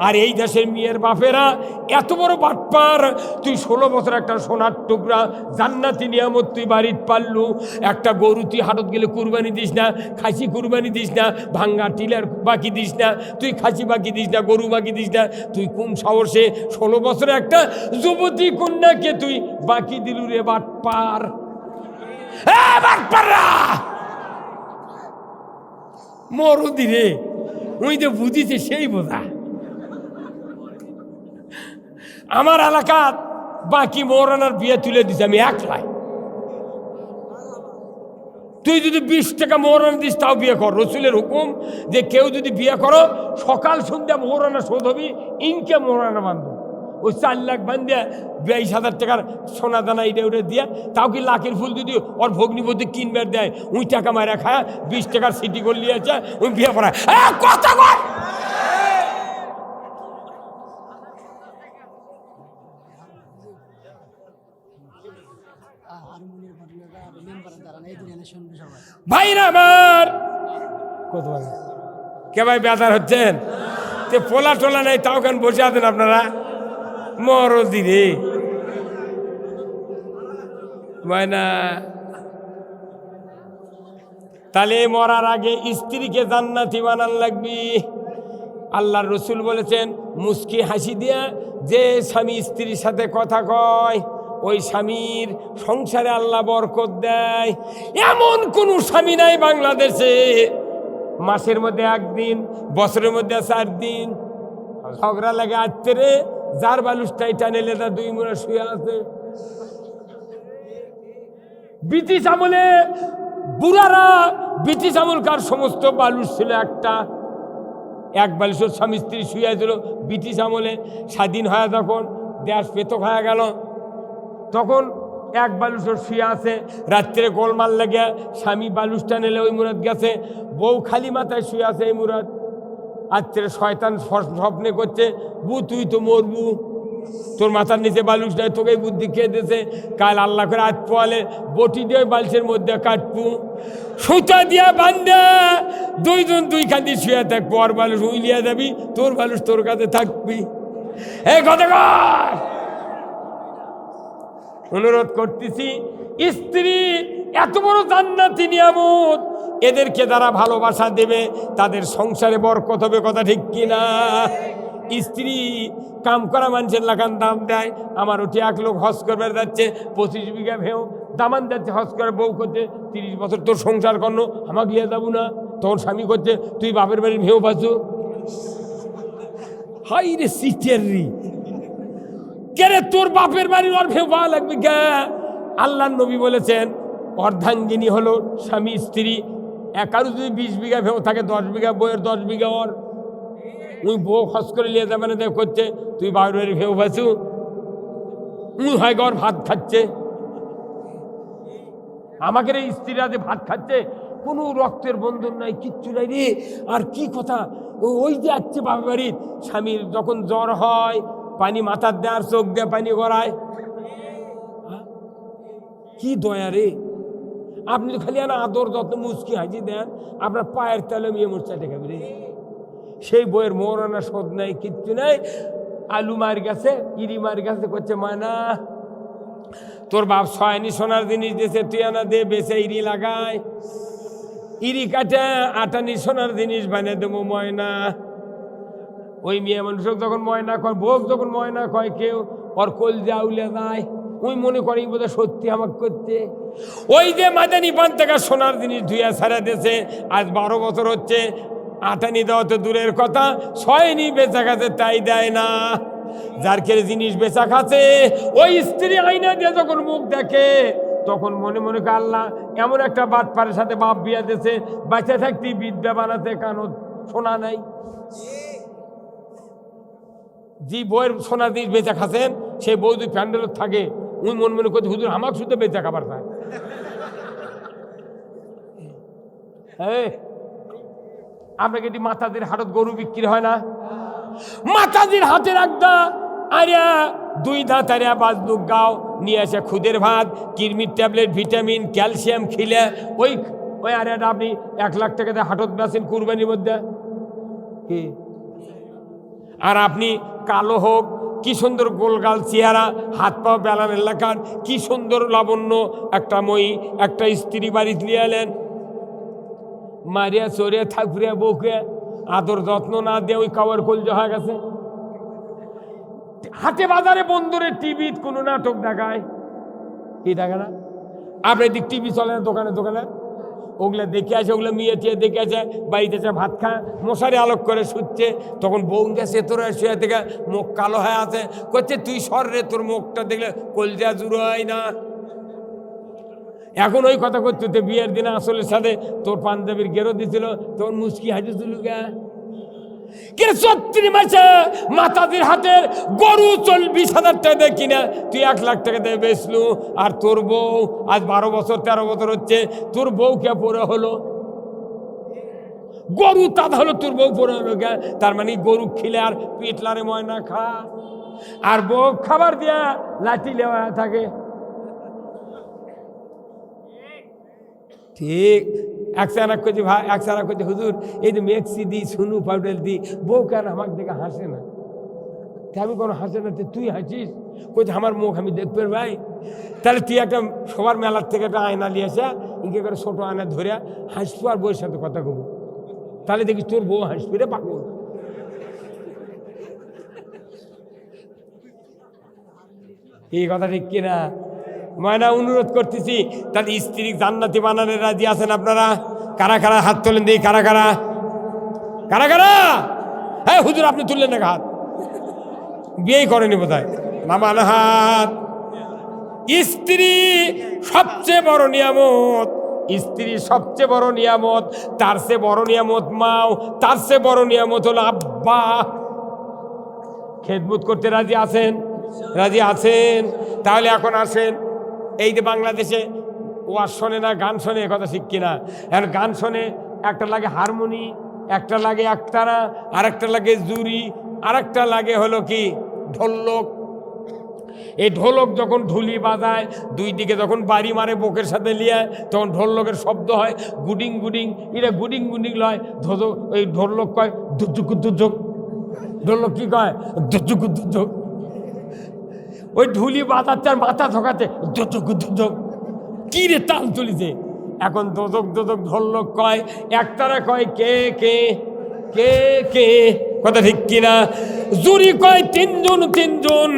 আর এই দেশের মেয়ের বাপেরা এত বড় বাটপার, তুই 16 বছর একটা সোনার টুকরা জান্নাতি নিয়ামত তুই বাড়িত পারলু, একটা গরু তুই হাটত গেলে কুরবানি দিস না, খাসি কুরবানি দিস না, ভাঙ্গা টিলার বাকি দিস না, তুই খাসি বাকি দিস না, গরু বাকি দিস না, তুই কোন সাহসে 16 বছরে একটা যুবতী কন্যাকে তুই বাকি দিলু রে বাটপার? বাটপাররা মরদি রে, ওই যে বুঝিছে সেই বোঝা। আমার এলাকার বাকি মোহরানার বিয়ে তুলে দিছে আমি 1 লাখ। তুই যদি 20 টাকা মোহরানা দিস তাও বিয়ে কর। রসুলের হুকুম যে কেউ যদি বিয়ে করো সকাল সন্ধ্যা মোহরানা শোধ হবি, ইনকে মোহরানা বান্ধব। ওই 4 লাখ বান্ধে 22,000 টাকার সোনা দানা এটা ওটা দিয়ে, তাও কি লাখের ফুল যদি ওর ভগ্নিপতি কিনবার দেয়, ওই টাকা মারা খায় 20 টাকার সিটি গোল নিয়েছে, ওই বিয়ে পড়ায়। কথা কর, ভাইরা আমার কত কে ভাই বেজার হচ্ছেন? পোলা টোলা নেই তাও কেন বসে আছেন আপনারা? মরদি রে ময়না। তাহলে মরার আগে স্ত্রীকে জান্নাতি বানান লাগবি। আল্লাহর রসুল বলেছেন মুস্কি হাসি দিয়া যে স্বামী স্ত্রীর সাথে কথা কয় ওই স্বামীর সংসারে আল্লাহ বরকত দেয়। এমন কোনো স্বামী নাই বাংলাদেশে মাসের মধ্যে 1 দিন, বছরের মধ্যে 4 দিন ঝগড়া লাগে আসতে রে, যার বালুসটাই টানেলে তার 2 মুড়া শুয়ে আছে। ব্রিটিশ আমলে বুড়ারা, ব্রিটিশ আমলকার সমস্ত বালুস ছিল একটা, 1 বালুসের স্বামী স্ত্রী শুয়ে ছিল। ব্রিটিশ আমলে স্বাধীন হয়ে যখন দেশ পেতক হয়ে গেল, তখন এক বালুসর শুয়ে আছে, রাত্রে গোলমাল লেগে স্বামী বালুসটা নিলে ওই মুরাদ গেছে, বউ খালি মাথায় শুয়ে আছে এই মুরাদ। রাত্রে শয়তান স্বপ্নে করছে, বু তুই তো মরবু, তোর মাথার নিচে বালুস নাই, তোকে বুদ্ধি খেয়ে দিয়েছে, কাল আল্লাহ করে আজ পোয়ালে বটি দিয়ে বালসের মধ্যে কাটবু, সুতা দিয়া বান্ধা দুইজন দুই কান্দি শুয়ে থাক, পর বালুস উইলিয়া যাবি, তোর বালুস তোর কাছে থাকবি। এই কথা কর। অনুরোধ করতেছি, স্ত্রী এত বড় জান্নাতি নিয়ামত, এদেরকে যারা ভালোবাসা দেবে তাদের সংসারে বরকত হবে, কথা ঠিক কিনা? স্ত্রী কাম করা মানুষের লাগান দাম দেয়। আমার ওটি এক লোক হজ করবার যাচ্ছে, 25 বিঘা ভেও দামান যাচ্ছে হজ করে, বউ করছে 30 বছর তোর সংসার করলো, আমাকে লিয়ে যাবো না। তখন স্বামী করছে, তুই বাপের বাড়ির ভেও বাঁচো। হাই রে সিটেরি, কে রে তোর বাপের বাড়ির ওর ভেউ পাওয়া লাগবে কে? আল্লাহ নবী বলেছেন অর্ধাঙ্গিনী হলো স্বামী স্ত্রী। একারও যদি 20 বিঘা ভেউ থাকে, 10 বিঘা বইয়ের 10 বিঘা ওর। উই বউ খস করে নিয়ে যাবে না, দেখ করছে তুই বাপের বাড়ির ভেউ বাঁচু, উই হয় গর ভাত খাচ্ছে। আমাকে রে স্ত্রীরা যে ভাত খাচ্ছে, কোনো রক্তের বন্ধন নাই, কিচ্ছু নাই রে। আর কি কথা, ওই যে আসছে বাপের বাড়ির, স্বামীর যখন জ্বর হয় পানি মাথার দেয় আর চোখ দিয়ে পানি গড়ায়, কি দয়া রে। আপনি তো খালি আর আদর যত্ন মুচকি হাজি দেন, আপনার পায়ের তেলে মেয়ে মোর্চা দেখাবে রে। সেই বইয়ের মরনা শোধ নাই, কিচ্ছু নাই। আলু মার গেছে, ইরি মার গেছে, করছে ময়না তোর বাপ 6 সোনার জিনিস দিয়েছে, তুই আনা দে, বেছে ইরি লাগায়, ইরি কাটে 8 সোনার জিনিস বানিয়ে দেবো ময়না। ওই মেয়ে মানুষক যখন ময়না কয়, বোক যখন ময়না কয় কেউ, ওর কোল জাউলে যায়, ওই মনে করি বোধহয় সত্যি আমাকে করতে। ওই যে মাদানি পান থেকে সোনার জিনিস ধুইয়া ছাড়া দিয়েছে, আজ 12 বছর হচ্ছে, 8 দেওয়া তো দূরের কথা, 6 বেচা খাচ্ছে তাই দেয় না। যার খেলে জিনিস বেচা খাচ্ছে, ওই স্ত্রী আইনা দিয়ে যখন মুখ দেখে, তখন মনে মনে করে আল্লাহ এমন একটা বাটপারের সাথে বাপ বিয়া দিয়েছে, বাঁচে থাকতে বিদ্যা বানাতে কানো শোনা নাই। যে বইয়ের সোনার জিনিস বেচা খাচ্ছেন, সেই বউ যদি প্যান্ডেল থাকে, উনি মন মনে করছে হুজুর আমাকে শুধু বেচা খাবার খায়। আপনাকে এটি মাতাজির হাটত গরু বিক্রি হয় না? মাতাজির হাতের একটা আরিয়া 2 দাঁত আরিয়া বাজদুক গাও নিয়ে আসে, খুদের ভাত, কিরমির ট্যাবলেট, ভিটামিন, ক্যালসিয়াম খিলে, ওই ওই আরিয়াটা আপনি 1 লাখ টাকা দিয়ে হাটত বেচেন কুরবানির মধ্যে কি? আর আপনি কালো হোক, কি সুন্দর গোলগাল চেহারা, হাত পা বেলান এলাকার, কি সুন্দর লাবণ্য একটা মই, একটা স্ত্রী বাড়ি নিয়ে এলেন, মারিয়া চড়িয়া থাকুরিয়া বউকে আদর যত্ন না দিয়ে ওই কাওয়ার কলজা হয়ে গেছে। হাটে বাজারে বন্দরে টিভি কোনো নাটক দেখায়, কি দেখে না? আপনার দিক টিভি চলে না, দোকানে দোকানে ওগুলো দেখে আসে, ওগুলো মেয়ে চেয়ে দেখে আসে, বাড়িতে এসে ভাত খা, মশারি আলোক করে শুচ্ছে, তখন বউ গেছে তোর শুয়ে থেকে মুখ কালো হয়ে আছে, করছে তুই সর রে, তোর মুখটা দেখলে কলজা জুড়ো হয় না। এখন ওই কথা করতে বিয়ের দিনে আসলের সাথে তোর পাঞ্জাবির গেরো দিছিল, তোর মুচকি হাঁটেছিল গা, 34 মাসে মাতাজির হাতের গরু 20,000 টাকা দিয়ে কিনা তুই 1 লাখ টাকা দিয়ে বেচলু, আর তোর বউ আজ 12 বছর 13 বছর হচ্ছে, তোর বউ কে পরে হলো গরু, তাদ হলো তোর বউ পরে হলো গে। তার মানে গরু খিলে আর পিটলারে ময়না খা, আর বউ খাবার দিয়া লাঠি লেওয়া থাকে। ঠিক একসারা করছি ভাই, একসারা করছে হুজুর এই যে মেক্সি দিই, সুনু পাউডার দিই, বউ কেন আমাকে দেখে হাসে না? আমি কোনো হাসে না, তুই হাসিস, কইছে আমার মুখ আমি দেখবে ভাই। তাহলে তুই একটা সবার মেলার থেকে একটা আয়না নিয়ে আসা, ইনকে করে ছোটো আয়না ধরে হাসবো আর বউয়ের সাথে কথা কব, তাহলে দেখিস তোর বউ হাসবি রে পাগল। এই কথা ঠিক কিনা? ময়না অনুরোধ করতেছি, তাহলে স্ত্রী জান্নাতি বানানোর রাজি আছেন আপনারা? কারা কারা হাত তোলেন দিই, কারা কারা কারা কারা? হ্যাঁ হুজুর আপনি তুললেন না হাত, বিয়েই করেনি বোধহয়, নামান হাত। স্ত্রী সবচেয়ে বড় নিয়ামত, স্ত্রী সবচেয়ে বড় নিয়ামত, তার চেয়ে বড় নিয়ামত মাও, তার চেয়ে বড় নিয়ামত হলো আব্বা। খেদমত করতে রাজি আছেন? রাজি আছেন? তাহলে এখন আসেন, এই যে বাংলাদেশে ওয়াজ শোনে না, গান শোনে, কথা ঠিক কিনা? এখন গান শোনে, একটা লাগে হারমোনি, একটা লাগে একতারা, আর একটা লাগে জুরি, আর একটা লাগে হলো কি ঢোলক। এই ঢোলক যখন ঢুলি বাজায়, দুই দিকে যখন বাড়ি মারে বুকের সাথে লিয়ে, তখন ঢোলকের শব্দ হয় গুডিং গুডিং। এরা গুডিং গুডিং লয়, ওই ঢোলক কয় দুজুক দুজুক। ঢোলক কি কয়? দুজুক দুজুক। ওই ঢুলি বাজাচ্ছে আর মাথা ঠকাচ্ছে দুজুক দুজুক। কি রে তাল তুলিছে? এখন দোদক দোদক ঢোলক কয়, একতারা কয় কে কে কে কে, কথা ঠিক কিনা? জুরি কয় তিনজন তিনজন,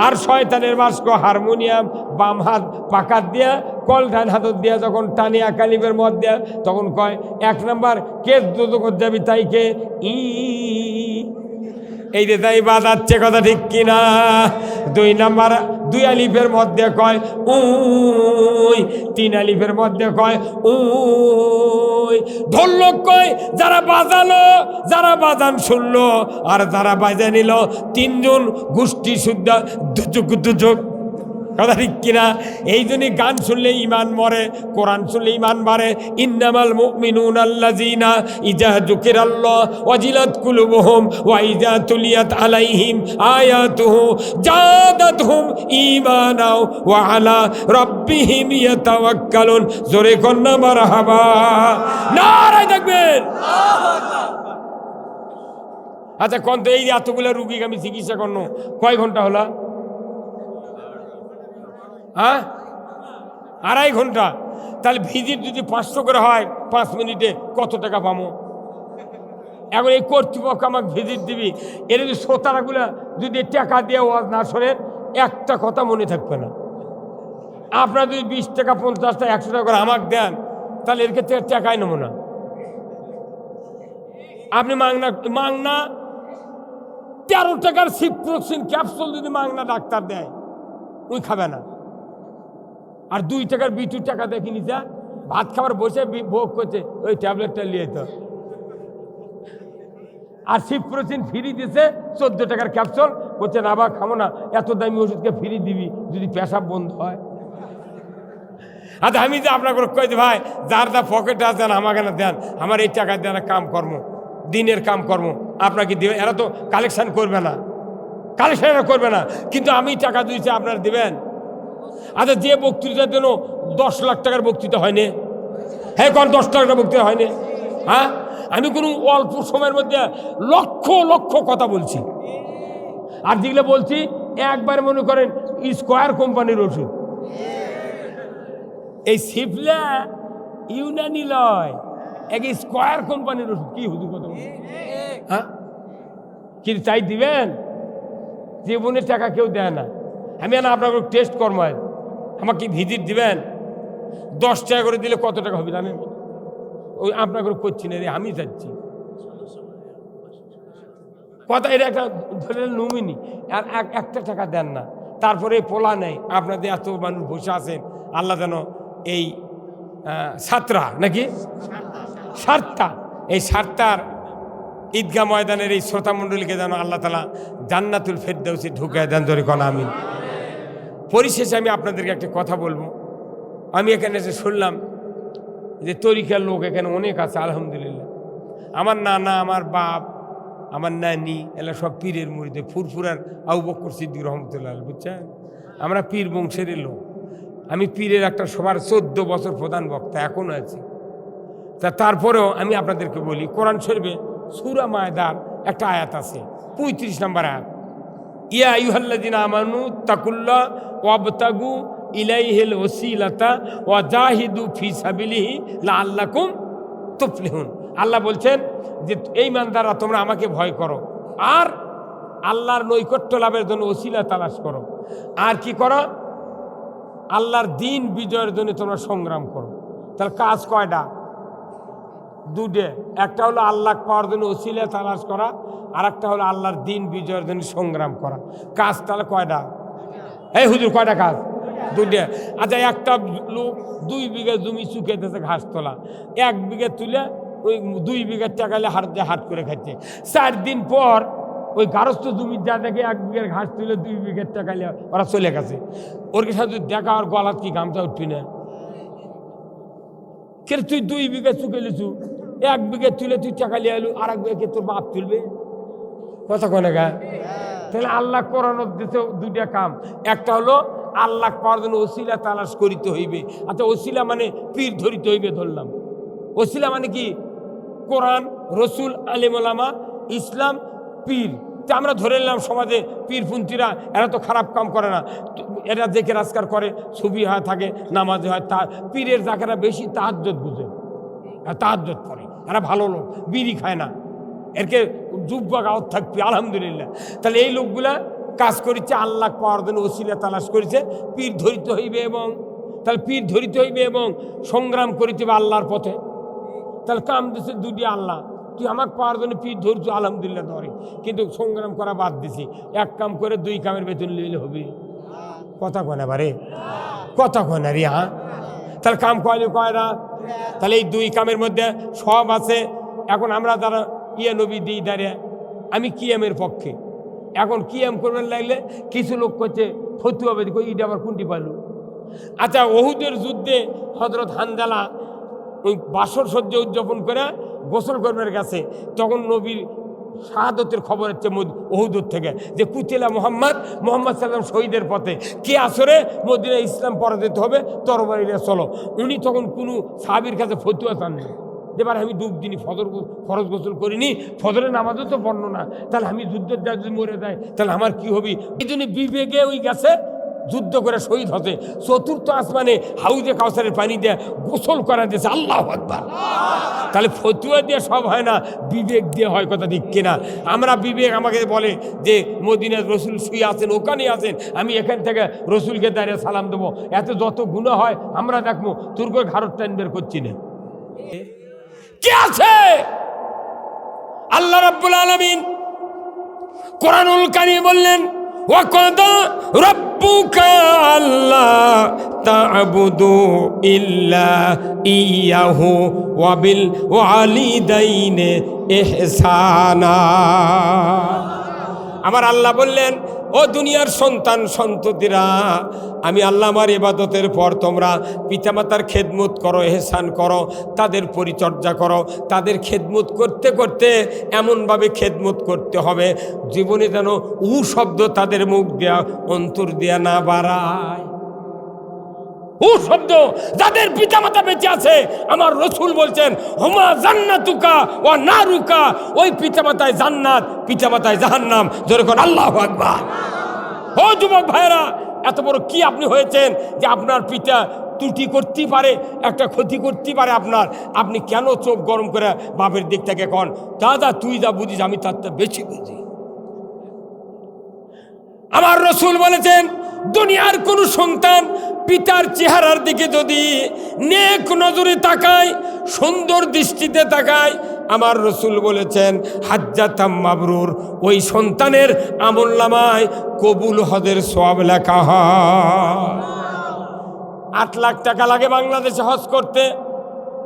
আর শয়তানের বাস কয় হারমোনিয়াম। বাম হাত পাকাত দিয়া, কল ডান হাতত দিয়া যখন টানে একালিপের মত দেয়া, তখন কয় এক নাম্বার কে দোদক যাবি তাই কে ই। এই যে তাই বাজাচ্ছে, কথা ঠিক কিনা? দুই নাম্বার দুই আলিফের মধ্যে কয় উই, তিন আলিফের মধ্যে কয় উই। ঢোলক কয় যারা বাজালো, যারা বাজান শুনলো, আর যারা বাজা নিল, তিনজন গোষ্ঠী শুদ্ধ দুজুক দুজুক, কথা ঠিক কিনা? এই জন্যই গান শুনলে ইমান মরে, কোরআন শুনলে ইমান বাড়ে। ইন্নামাল মুমিনুনা আল্লাযীনা ইযা যুকিরাল্লাহ ওয়াজিলাত কুলুবুহুম ওয়া ইযা তুলিয়াত আলাইহিম আয়াতুহু জাদাতহুম ঈমানা ওয়া আলা রাব্বিহিম ইয়াতাওয়াক্কালুন। জোরে কন্না মারহাবা, নারে তাকবীর। আচ্ছা কোন তো এই এতগুলো রুগীকে আমি চিকিৎসা করব, কয় ঘন্টা হলো? হ্যাঁ, 2.5 ঘন্টা। তাহলে ভিজিট যদি 500 করে হয় 5 মিনিটে, কত টাকা পাবো? এখন এই কর্তৃপক্ষ আমাকে ভিজিট দিবি, এর যদি শ্রোতারাগুলা যদি টাকা দিয়ে ওয়াজ না শোনেন, একটা কথা মনে থাকবে না। আপনারা যদি 20 টাকা 50 টাকা 100 টাকা করে আমাকে দেন, তাহলে এর ক্ষেত্রে টাকাই নেবো না। আপনি মাংনা 13 টাকার সিপ্রোক্সিন ক্যাপসুল যদি মাংনা ডাক্তার দেয়, ওই খাবে না। আর 2 টাকার বিটুর টাকা দেখি নিচা ভাত খাবার বসে ভোগ করছে, ওই ট্যাবলেটটা নিয়ে তো। আর সিপ্রোসিন ফ্রি দিছে 14 টাকার ক্যাপসুল, বলছে না বা খাবো না, এত দামি ওষুধকে ফ্রি দিবি যদি পেশাব বন্ধ হয়। আচ্ছা আমি যে আপনাকে কইতে ভাই, যার যা পকেটে আছেন আমাকে না দেন, আমার এই টাকা দেন, কাম কর্ম দিনের কাম কর্ম আপনাকে দেবে। এরা তো কালেকশন করবে না, কালেকশন করবে না, কিন্তু আমি টাকা দিয়েছি আপনারা দেবেন। আচ্ছা যে বক্তৃতার জন্য 10 লাখ টাকার বক্তৃতা হয়নি, হ্যাঁ কোন 10 লাখ টাকার বক্তৃতা হয়নি? হ্যাঁ, আমি কোনো অল্প সময়ের মধ্যে লক্ষ লক্ষ কথা বলছি। আর যেগুলো বলছি একবার মনে করেন স্কয়ার কোম্পানির ওষুধ। এই সিফলা ইউনানি লয়, এক স্কয়ার কোম্পানির ওষুধ। কি হুজুর কথা? হ্যাঁ, কিন্তু চাই দিবেন? জীবনে টাকা কেউ দেয় না। আমি না আপনাকে টেস্ট করবো, আমাকে ভিজিট দিবেন? 10 টাকা করে দিলে কত টাকা হবে জানেন? ওই আপনাকে করছি না রে, আমি যাচ্ছি কথা। এটা একটা ধরে নমিনি, আর একটা টাকা দেন না, তারপরে পোলা নেই। আপনাদের এত মানুষ বসে আছেন, আল্লাহ যেন এই সাতরা নাকি সাতটা, এই সাতটার ঈদগাহ ময়দানের এই শ্রোতা মণ্ডলীকে যেন আল্লাহ তাআলা জান্নাতুল ফেরদাউসে ঢুকায় দেন। ধরে কোন আমিন। পরিশেষে আমি আপনাদেরকে একটা কথা বলবো। আমি এখানে এসে শুনলাম যে তরিকার লোক এখানে অনেক আছে, আলহামদুলিল্লাহ। আমার নানা, আমার বাপ, আমার নানি, এলা সব পীরের মুরিদে। ফুরফুরার আবু বকর সিদ্দিক রহমতুল্লাহ, বুঝছেন? আমরা পীর বংশের লোক। আমি পীরের একটা সবার 14 বছর প্রধান বক্তা এখনও আছি। তারপরেও আমি আপনাদেরকে বলি, কোরআন শরীফে সূরা মায়দার একটা আয়াত আছে, 35 নম্বর আয়াত। ইয়া আইয়ুহাল্লাযীনা আমানু তাকুল্লাহ ওয়াবতাগু ইলাইহিল ওয়াসিলাতা ওয়া জাহিদু ফি সাবিলিহি লাআল্লাকুম তুফলিহুন। আল্লাহ বলছেন যে এই ইমানদাররা তোমরা আমাকে ভয় করো, আর আল্লাহর নৈকট্য লাভের জন্য ওসিলা তালাশ করো, আর কি করো? আল্লাহর দিন বিজয়ের জন্য তোমরা সংগ্রাম করো। তাহলে কাজ কয়টা? 2টে। একটা হলো আল্লাহ পাওয়ার জন্য ওসিলা তালাশ করা, আর একটা হলো আল্লাহর দিন বিজয়ের জন্য সংগ্রাম করা। কাজ তাহলে কয়টা? এই হুজুর কয়টা কাজ? 2টে। আচ্ছা একটা লোক 2 বিঘা জমি শুকিয়েছে ঘাস তোলা, 1 বিঘা তুলে ওই 2 বিঘার টাকা হাট করে খাচ্ছে। 4 দিন পর ওই গারস্থ জমির যা দেখে 1 বিঘের ঘাস তুলে 2 বিঘের টাকা নিয়ে ওরা চলে গেছে। ওর সাথে দেখা আর গলাত কি গামছা উঠবি না? কে তুই 2 বিঘে চুকে লিছু, 1 বিঘে তুলে তুই টাকা নিয়ে এলু, আর 1 বিঘে তোর বাপ তুলবে? কথা কনে গা? তাহলে আল্লাহ কোরআনত দিতে 2টা কাম। একটা হলো আল্লাহ পাওয়ার জন্য ওসিলা তালাশ করিতে হইবে। আচ্ছা ওসিলা মানে পীর ধরিতে হইবে, ধরলাম। ওসিলা মানে কি? কোরআন, রসুল, আলেম ওলামা, ইসলাম, পীর। তা আমরা ধরে নিলাম সমাজে পীরপন্থীরা এরা তো খারাপ কাম করে না, এরা দেখে রাজকার করে, ছবি হয় থাকে, নামাজে হয়। তা পীরের যাকেরা বেশি তাহাজ্জুদ বুঝে, তাহাজ্জুদ করে, এরা ভালো লোক, বিড়ি খায় না, এরকে জুব্বা গাওয়াত থাকবে আলহামদুলিল্লাহ। তাহলে এই লোকগুলা কাজ করেছে আল্লাহ পাওয়ার জন্য ওসিলা তালাশ করেছে, পীর ধরিতে হইবে। এবং তাহলে পীর ধরিতে হইবে এবং সংগ্রাম করিতে হবে আল্লাহর পথে। তাহলে কাম দিছে 2টি আল্লাহ, তুই আমার পাওয়ার জন্য পীর ধরছো আলহামদুলিল্লাহ ধরে, কিন্তু সংগ্রাম করা বাদ দিছি। 1 কাম করে 2 কামের বেতন নিলে হবে? কথা কয় না বারে, কথা কয় না রে। হ্যাঁ, তাহলে কাম কয়লে কয় না? তাহলে এই 2 কামের মধ্যে সব আছে। এখন আমরা যারা নবী দিই দাঁড়িয়ে, আমি কিয়ামের পক্ষে। এখন কিয়াম করবেন লাগলে কিছু লোক করছে ফতুয়া বেদি, ইটা আবার কোনটি পালু? আচ্ছা, ওহুদের যুদ্ধে হযরত হানজালা ওই বাসর সজ্জা উদযাপন করে গোসল করবার গেছে, তখন নবীর শাহাদতের খবর হচ্ছে ওহুদের থেকে যে কুতিলা মোহাম্মদ সাল্লাম শহীদের পথে, কে আসরে মদিনা ইসলাম পরাজিত হবে, তরবারিরে চলো। উনি তখন কোনো সাহাবীর কাছে ফতুয়া চাননি, যেবার আমি ডুব দিনই ফরজ গোসল করিনি, ফজরের নামাজও তো বর্ণনা, তাহলে আমি যুদ্ধের যা যদি মরে যায় তাহলে আমার কি হবে? এই জন্য বিবেকে ওই গেছে যুদ্ধ করে শহীদ হতে। 4র্থ আসমানে হাউজে কাউসারের পানি দিয়ে গোসল করা দিয়েছে। আল্লাহু আকবার। তাহলে ফতুয়া দিয়ে সব হয় না, বিবেক দিয়ে হয়। কথা ঠিক কিনা? আমরা বিবেক আমাকে বলে যে মদিনার রসুল শুয়ে আছেন, ওখানেই আছেন, আমি এখান থেকে রসুলকে দাঁড়িয়ে সালাম দেবো, এতে যত গুনাহ হয় আমরা দেখবো, তোর করে ঘাড়ত টাইম বের করছি না। কে আছে? আল্লাহ রাব্বুল আলামিন কোরআনুল কারীমে বললেন, ওয়াকাদা রাব্বুকা আল্লা তা'বুদু ইল্লা ইয়াহু ওয়া বিল ওয়ালিদাইনি ইহসানা। আমার আল্লাহ বললেন, ও দুনিয়ার সন্তান সন্ততিরা, আমি আল্লাহ আমার ইবাদতের পর তোমরা পিতামাতার খেদমত করো, এহসান করো, তাদের পরিচর্যা করো। তাদের খেদমত করতে করতে এমনভাবে খেদমত করতে হবে জীবনে যেন শব্দ তাদের মুখ দেয়া অন্তর দেয়া না বাড়ায়। শব্দ যাদের পিতামাতা বেঁচে আছে, আমার রসুল বলছেন, হুমা জান্নাতুকা ওয়া নারুকা, ওই পিতামাতায় জান্নাত, পিতামাতায় জাহান্নাম। জোরে করে আল্লাহু আকবার। ও যুবক ভাইরা, এত বড় কি আপনি হয়েছেন যে আপনার পিতা ত্রুটি করতেই পারে, একটা ক্ষতি করতেই পারে আপনার, আপনি কেন চোখ গরম করে বাপের দিক থেকে কন, দাদা তুই যা বুঝিস আমি তার বেশি বুঝি? আমার রসুল বলেছেন, দুনিয়ার কোন সন্তান পিতার চেহারার দিকে যদি নেক নজরে তাকায়, সুন্দর দৃষ্টিতে তাকায়, আমার রসুল বলেছেন হাজ্জাতাম মাবরুর, ওই সন্তানের আমলনামায় কবুল হজের সওয়াব লেখা হয়। 8 লাখ টাকা লাগে বাংলাদেশে হজ করতে,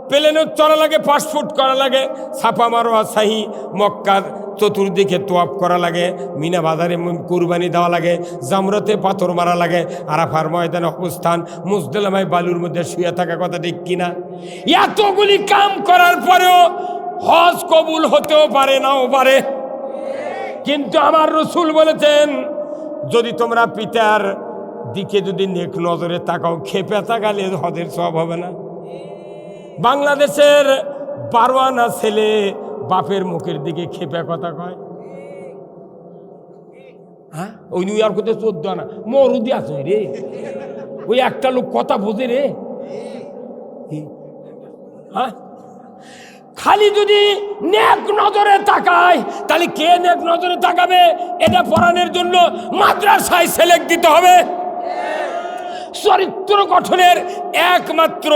প্লেনে চড়া লাগে, পাসপোর্ট করা লাগে, ছাপা মারোয়া সাহি, মক্কার চতুর্দিকে তোয়াফ করা লাগে, মিনা বাজারে কুরবানি দেওয়া লাগে, জামরাতে পাথর মারা লাগে, আরাফার ময়দানে অবস্থান, মুজদালিফায় বালুর মধ্যে শুয়ে থাকা। কথা ঠিক কিনা? এতগুলি কাম করার পরেও হজ কবুল হতেও পারে, নাও পারে। কিন্তু আমার রসুল বলেছেন, যদি তোমরা পিতার দিকে যদি নেক নজরে তাকাও, খেপে তাকালে হজের সওয়াব হবে না। বাংলাদেশের 12 আনা ছেলে বাপের মুখের দিকে খেপে কথা কয়। হ্যাঁ, ওই নিউ ইয়র্কতে 14 আনা মরুদি আছে রে, ওই একটা লোক কথা বোঝে রে। হ্যাঁ, খালি যদি নেক নজরে তাকায়, তাহলে কে নেক নজরে তাকাবে? এটা পড়ানোর জন্য মাদ্রাসায় সিলেক্ট দিতে হবে। চরিত্র গঠনের একমাত্র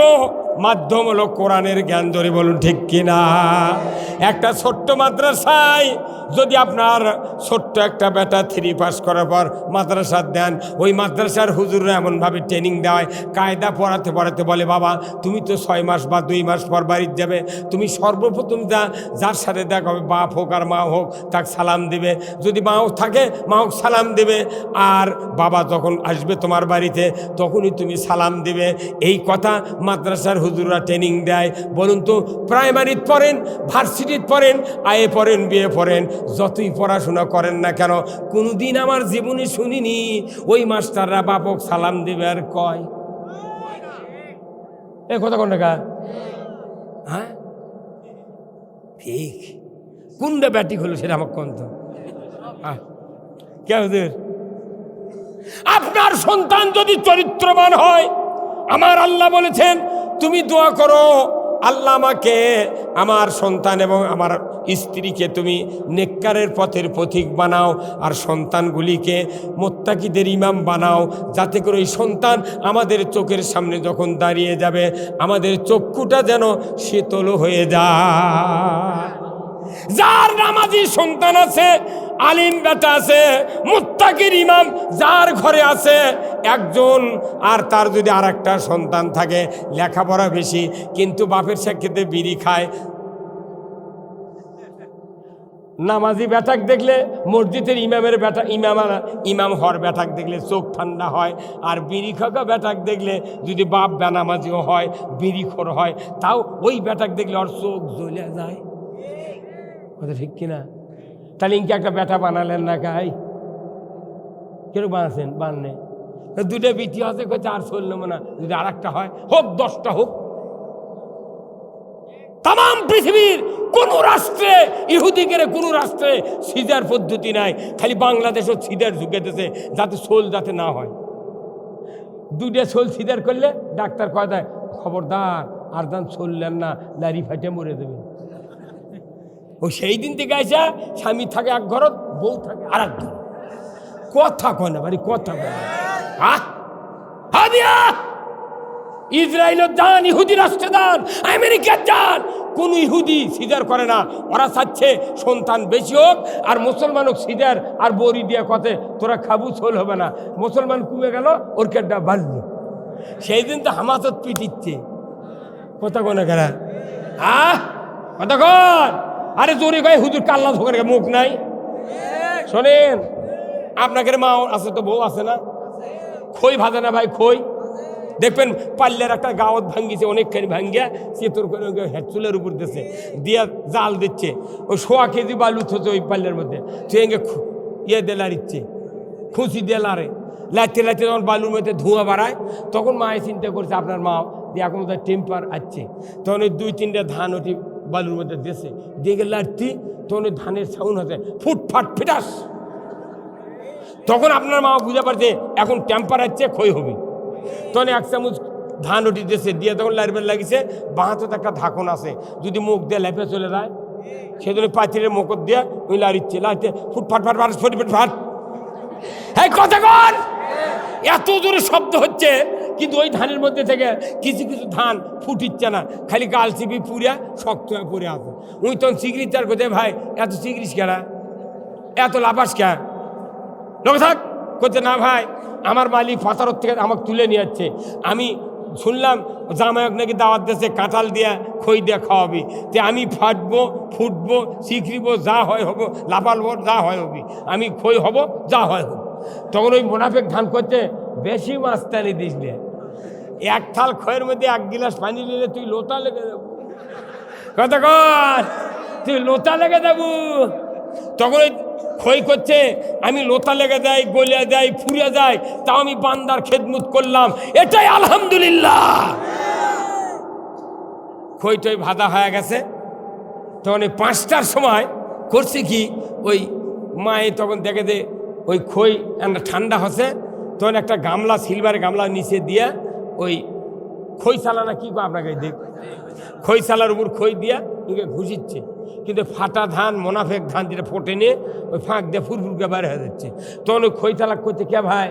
মাধ্যম হলো কোরআনের জ্ঞান। ধরে বলুন ঠিক কিনা? একটা ছোট্ট মাদ্রাসায় যদি আপনার ছোট্ট একটা বেটা 3 পাস করার পর মাদ্রাসা দেন, ওই মাদ্রাসার হুজুররা এমনভাবে ট্রেনিং দেয়, কায়দা পড়াতে পড়াতে বলে, বাবা তুমি তো 6 মাস বা 2 মাস পর বাড়িতে যাবে, তুমি সর্বপ্রথম যার সাথে দেখা হবে, বাপ হোক আর মা হোক, তাকে সালাম দেবে। যদি মাও থাকে মাও সালাম দেবে, আর বাবা যখন আসবে তোমার বাড়িতে তখনই তুমি সালাম দেবে। এই কথা মাদ্রাসার হুজুররা ট্রেনিং দেয়। বলুন তো, প্রাইমারিতে পড়েন, ভার্সিটিতে পড়েন, আইএ পড়েন, বিএ পড়েন, যতই পড়াশোনা করেন না কেন, কোনোদিন আমার জীবনে শুনিনি ওই মাস্টাররা বাপক সালাম দেবে আর কয়। এ কথা কোন টাকা? হ্যাঁ ঠিক। কোনটা ব্যাটিক হলো সেটা আমার কোন তো কে হুজুর? আপনার সন্তান যদি চরিত্রবান হয়, আমার আল্লাহ বলেছেন তুমি দোয়া করো, আল্লাহ আমাকে, আমার সন্তান এবং আমার স্ত্রীকে তুমি নেককারের পথের পথিক বানাও, আর সন্তানগুলিকে মুত্তাকিদের ইমাম বানাও, যাতে করে ওই সন্তান আমাদের চোখের সামনে যখন দাঁড়িয়ে যাবে আমাদের চক্ষুটা যেন শীতল হয়ে যায়। যার নামাজি সন্তান আছে, আলিম বেটা আছে, মুত্তাকির ইমাম যার ঘরে আছে একজন, আর তার যদি আর একটা সন্তান থাকে লেখাপড়া বেশি কিন্তু বাপের সাক্ষেতে বিড়ি খায়, নামাজি বেটাক দেখলে, মসজিদের ইমামের বেটা ইমাম হর বেটাক দেখলে চোখ ঠান্ডা হয়, আর বিড়ি খাওয়া বেটাক দেখলে যদি বাপ বেনামাজিও হয়, বিড়িখোর হয়, তাও ওই বেটাক দেখলে ওর চোখ জ্বলে যায়। কথা ঠিক কিনা? তাহলে ইনকে একটা বেটা বানালেন না গাই? কেন বানাচ্ছেন? বাননে দুটো বিটি আছে, কইতে আর চলল না, যদি আর একটা হয় হোক 10টা হোক। তাম পৃথিবীর কোন রাষ্ট্রে, ইহুদিকের কোন রাষ্ট্রে সিজার পদ্ধতি নাই, খালি বাংলাদেশও সিজার ঝুঁকেতেছে যাতে সোল যাতে না হয়। 2টা সোল সিজার করলে ডাক্তার কয় দেয়, খবরদার আর দান চললেন না, লারি ফাটে মরে দেবে। ও সেই দিন থেকে আইসা স্বামী থাকে এক ঘরত, বউ থাকে আর এক ঘর। কথা কয় না বাড়ি, কথা কয় না। ইসরায়েলের যান, ইহুদি রাষ্ট্রে যান, আমেরিকার যান, কোন ইহুদি সিজার করে না। ওরা চাচ্ছে সন্তান বেশি হোক, আর মুসলমান হোক সিজার, আর বড়ি দিয়ে কথে তোরা খাবু সোল হবে না। মুসলমান কমে গেল, ওর কেটটা বাড়ল। সেই দিন তো হামাজত পিটিচ্ছে। কথা কোনে কেনা? কথা কন। আরে জোরে গায়ে হুজুর কাল্লা ধোকার মুখ নাই। শোনেন, আপনাদের মা আছে তো, বউ আছে না? খই ভাজে না ভাই? খই দেখবেন পাল্লের একটা গাওয়াত ভাঙ্গিছে, অনেকখানি ভাঙ্গিয়া চেতর করে চুলের উপর দিচ্ছে, দিয়া জাল দিচ্ছে, ওই 100 কেজি বালু থচ্ছে ওই পাল্লের মধ্যে, তুই ইয়ে দিয়ে লাড়িচ্ছে, খুশি দিয়ে লাড়ে, লাইতে লাইতে যখন বালুর মধ্যে ধোঁয়া বাড়ায়, তখন মায়ে চিন্তা করছে, আপনার মা দিয়ে এখন তার টেম্পার আসছে, তখন ওই 2-3টা ধান ওটি বালুর মধ্যে দিয়েছে, দিয়ে লাড়তি, তখন ওই ধানের সাউন্ড হচ্ছে ফুটফাট ফিটাস। তখন আপনার মা বুঝে পারছে এখন টেম্পার আসছে, খই হবে। তখন 1 চামচ ধান উঠি দিয়েছে, দিয়ে তখন লাইবের লাগিছে, বাঁহাতে একটা ধাকন আছে, যদি মুখ দিয়ে লেপে চলে যায় সেজন্য পাথরের মুখ দিয়ে ওই লাড়িচ্ছে, লাড়িতে ফুটফাট ফাট ফাট ফুট ফাট। হ্যাঁ কথা কর, এত জোরে শব্দ হচ্ছে, কিন্তু ওই ধানের মধ্যে থেকে কিছু কিছু ধান ফুটিচ্ছে না, খালি গাল চিপি পুড়িয়া শক্ত হয়ে পড়ে আছে। ওই তখন চিগড়ি চার কোথায়, ভাই এত চিগড়িস কেনা, এত লাফাস কে? লোক থাক করছে না ভাই, আমার মালিক ফাতারত থেকে আমাকে তুলে নিয়ে যাচ্ছে, আমি শুনলাম জামায়ক নাকি দাওয়াত দিয়েছে, কাঁঠাল দিয়া খই দিয়া খাওয়াবি, তে আমি ফাটবো, ফুটবো, শিখরিব, যা হয় হবো, লাফালবো, যা হয় হবি, আমি খই হব, যা হয় হোক। তখন ওই মোনাফেক ধান করতে, বেশি মাছ টানি দিস নে, 1 থাল খয়ের মধ্যে 1 গিলাস পানি নিলে তুই লোটা লেগে যাবো। কথা কর, তুই লোটা লেগে যাবো। তখন ওই খই করছে, আমি লোতা লেগে যাই, গলিয়া যাই, ফুরিয়া যাই, তাও আমি বান্দার খেদমত করলাম, এটাই আলহামদুলিল্লাহ। খইটই ভাজা হয়ে গেছে, তখন ওই 5টার সময় করছে কি, ওই মায়ে তখন দেখে যে ওই খই ঠান্ডা হচ্ছে, তখন একটা গামলা, সিলভার গামলা নিচে দিয়ে ওই খই চালানা কি আপনাকে দেখ, খই চালার উপর খই দিয়া ইকে ঘুষিচ্ছে, কিন্তু ফাটা ধান, মোনাফেক ধান যেটা ফোটে নিয়ে ওই ফাঁক দিয়ে ফুরফুরকে বাইরে হয়ে যাচ্ছে। তখন ওই খই চালাক করতে, কে ভাই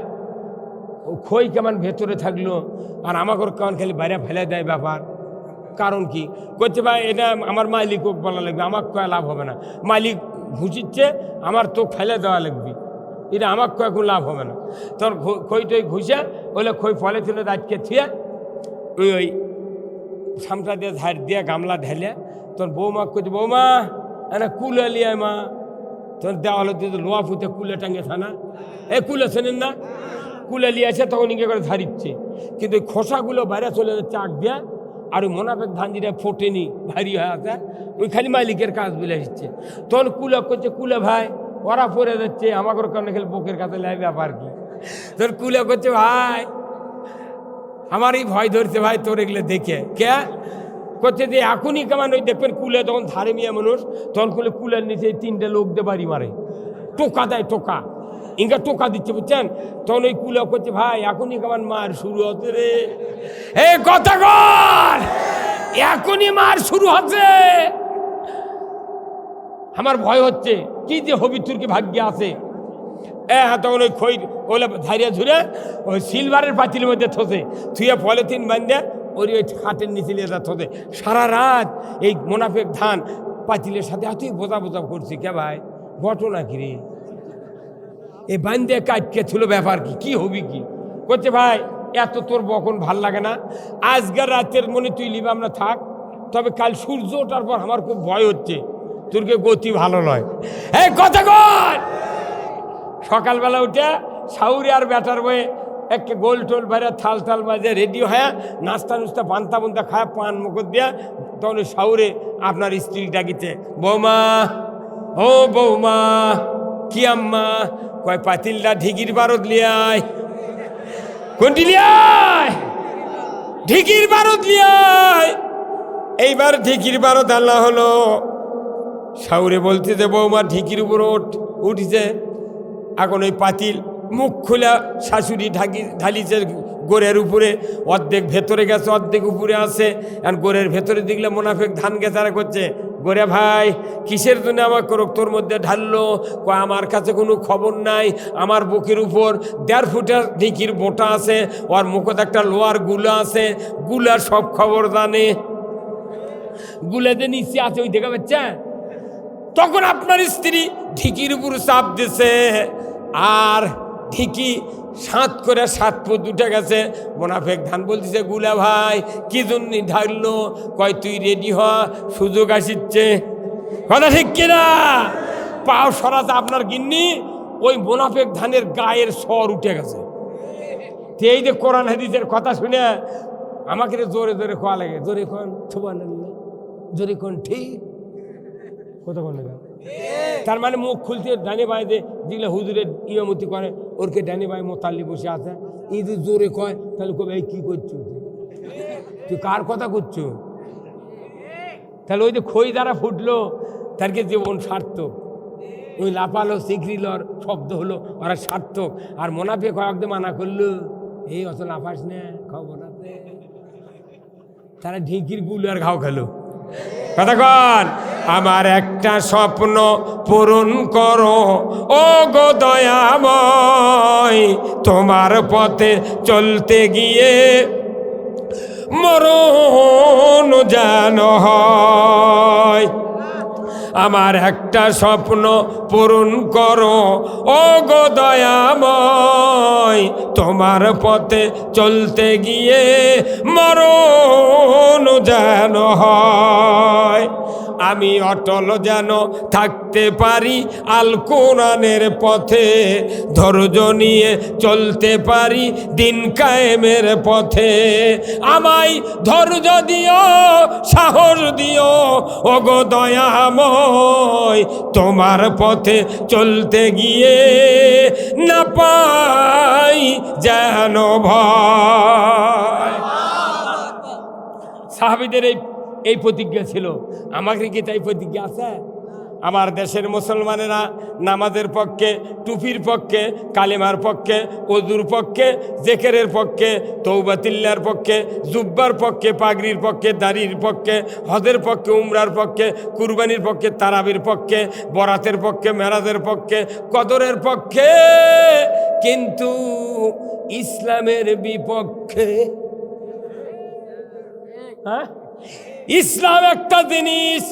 ও খই কেমন ভেতরে থাকলো, আর আমাকে কেমন খালি বাইরে ফেলে দেয় ব্যাপার। কারণ কি? করছে ভাই এটা আমার মালিক বলা লাগবে, আমার কয়া লাভ হবে না। মালিক ঘুষিচ্ছে, আমার তো ফেলে দেওয়া লাগবে, এটা আমার কয়া কোনো লাভ হবে না। তোর খই টই ঘুষে ওইলে খই ফলে ছিল আজকে থিয়ে ওই সামটা দিয়ে ধার দিয়ে গামলা ঢেলে তোর বৌমা করছে, বৌমা এনে কুলে লিয়ায় মা। তোর দেওয়ালে দিয়ে লোয়া ফুটে কুলে টাঙিয়ে থানা, এই কুলে শোনেন না, কুলে নিয়ে আসে তখন ইঙ্গে করে ধারিচ্ছে। কিন্তু ওই খোসাগুলো বাইরে চলে যাচ্ছে আগ দিয়ে, আর ওই মোনাফেক ধান যেটা ফোটেনি ভারী হয়ে আছে, ওই খালি মালিকের কাজ বলে আসছে। তখন কুলে করছে, কুলে ভাই ওরা পরে যাচ্ছে, আমাকে কারণে খেলে বুকের কাছে লাই ব্যাপার কি? তোর কুলে করছে, ভাই আমারই ভয় ধরছে ভাই তোর এগুলো দেখে। কে করছে যে এখনই কেমন ওই দেখবেন কুলে তখন ধারে মিয়া মানুষ, তখন কুলে কুলের নিচে 3টে লোক দিয়ে বাড়ি মারে, টোকা দেয়, টোকা ইঙ্গা টোকা দিচ্ছে, বুঝছেন? তখন ওই কুলে করছে, ভাই এখনই কেমন মার শুরু হচ্ছে রে, এ কথা কর, এখনই মার শুরু হচ্ছে। আমার ভয় হচ্ছে কি যে হবিতুরকে ভাগ্যে আছে। হ্যাঁ, তখন ওই খই ওলে ধারিয়া ঝুরে ওই সিলভারের পাতিলের মধ্যে থসে, থুয়ে পলিথিন বান্ধে ওই খাটের নিচে নিয়ে থসে। সারা রাত এই মোনাফেক ধান পাতিলের সাথে এতই বোঝা বোঝা করছি। কে ভাই ঘটনা কি রে? এই বান্ধে কাটকে ছিল ব্যাপার কি? কি হবি কি করছে? ভাই এত তোর বকন ভাল লাগে না, আজকের রাতের মনে তুই লিবা আমরা থাক, তবে কাল সূর্য ওঠার পর আমার খুব ভয় হচ্ছে, তোরকে গতি ভালো নয়। এই কথা কর। সকালবেলা উঠে শাউরি আর ব্যাটার বয়ে একে গোল টোল বাইরে থাল থাল বাজে রেডি হয়ে নাস্তা নুস্তা পান্তা পান্তা খায় পান মুখর দিয়া, তখন শাউরে আপনার স্ত্রী ডাকিতে, বৌমা ও বৌমা। কি আম্মা? কয় পাতিলটা ঢিকির বারদ লিয়ায়। কোনটি লিয়ায়? ঢিকির বারদ লিয়ায়। এইবার ঢিকির বারদ আল্লাহ হলো। শাউরে বলতে যে বৌমা ঢিকির উপর উঠিছে, এখন ওই পাতিল মুখ খোলা শাশুড়ি ঢালিছে গোড়ের উপরে, অর্ধেক ভেতরে গেছে অর্ধেক উপরে আছে। আর গোড়ের ভেতরে দেখলে মোনাফেক ধান গেছারা করছে, গোরে ভাই কিসের জন্য আমার করুক তোর মধ্যে ঢাললো? কয় আমার কাছে কোনো খবর নাই, আমার বুকের উপর 1.5 ফুটের ঢিকির বোটা আছে, ওর মুখত একটা লোহার গুলা আছে, গুলার সব খবর জানে, গুলাতে নিচে আছে ওই দেখা পাচ্ছে। তখন আপনার স্ত্রী ঢিকির উপর চাপ দিছে, আর ঢিকি 7 করে 7 ফুট উঠে গেছে। মোনাফেক ধান বলতেছে, গুলা ভাই কি জন্য ঢাকলো? কয় তুই রেডি হ, সুযোগ আসিচ্ছে। কথা ঠিক কিনা? পাও সরাতে আপনার গিন্নি ওই মোনাফেক ধানের গায়ের স্বর উঠে গেছে। এই যে কোরআন হাদিসের কথা শুনে আমাকে জোরে জোরে খোয়া লাগে, জোরে কোন সুবহানাল্লাহ, জোরে কোন ঠিক কথা কোন লাগে। তার মানে মুখ খুলতে ডানে বাঁয়ে যেগুলো হুজুরের ইমামতি করে ওরকে ডানে বাঁয়ে মোতাল্লি বসে আছে, এই যে জোরে কয় তাহলে কবে এই কী করছো তুই, কার কথা করছো? তাহলে ওই যে খই দ্বারা ফুটলো তারকে জীবন সার্থক, ওই লাপালো সিকরিলর শব্দ হলো ওরা সার্থক। আর মোনাফে কয়েকদিন মানা করলো, এই অত লাফাস না খবর আছে, তারা ঢিকির গুলো আর ঘাও খেলো। কতক্ষণ? আমার একটা স্বপ্ন পূরণ করো ও গো দয়াময়, তোমার পথে চলতে গিয়ে মরণ যেন হয়। আমার একটা স্বপ্ন পূরণ করো ও গো দয়াময়, তোমার পথে চলতে গিয়ে মরণ যেন হয়। আমি অটল যেন থাকতে পারি আল কোরআনের পথে, ধৈর্য নিয়ে চলতে পারি দিন কায়েমের পথে। আমায় ধৈর্য দিও, সাহস দিও ও গো দয়াময়, তোমার পথে চলতে গিয়ে না পাই যেন ভয়। সাহাবীদের এই প্রতিজ্ঞা ছিল, আমাকে কি তাই প্রতিজ্ঞা আছে? আমার দেশের মুসলমানেরা নামাজের পক্ষে, টুপির পক্ষে, কালেমার পক্ষে, ওযুর পক্ষে, জেকেরের পক্ষে, তৌবাতিল্লার পক্ষে, জুব্বার পক্ষে, পাগড়ির পক্ষে, দাড়ির পক্ষে, হজের পক্ষে, উমরার পক্ষে, কুরবানির পক্ষে, তারাবির পক্ষে, বরাতের পক্ষে, মেরাজের পক্ষে, কদরের পক্ষে, কিন্তু ইসলামের বিপক্ষে। হ্যাঁ, ইসলাম একটা জিনিস,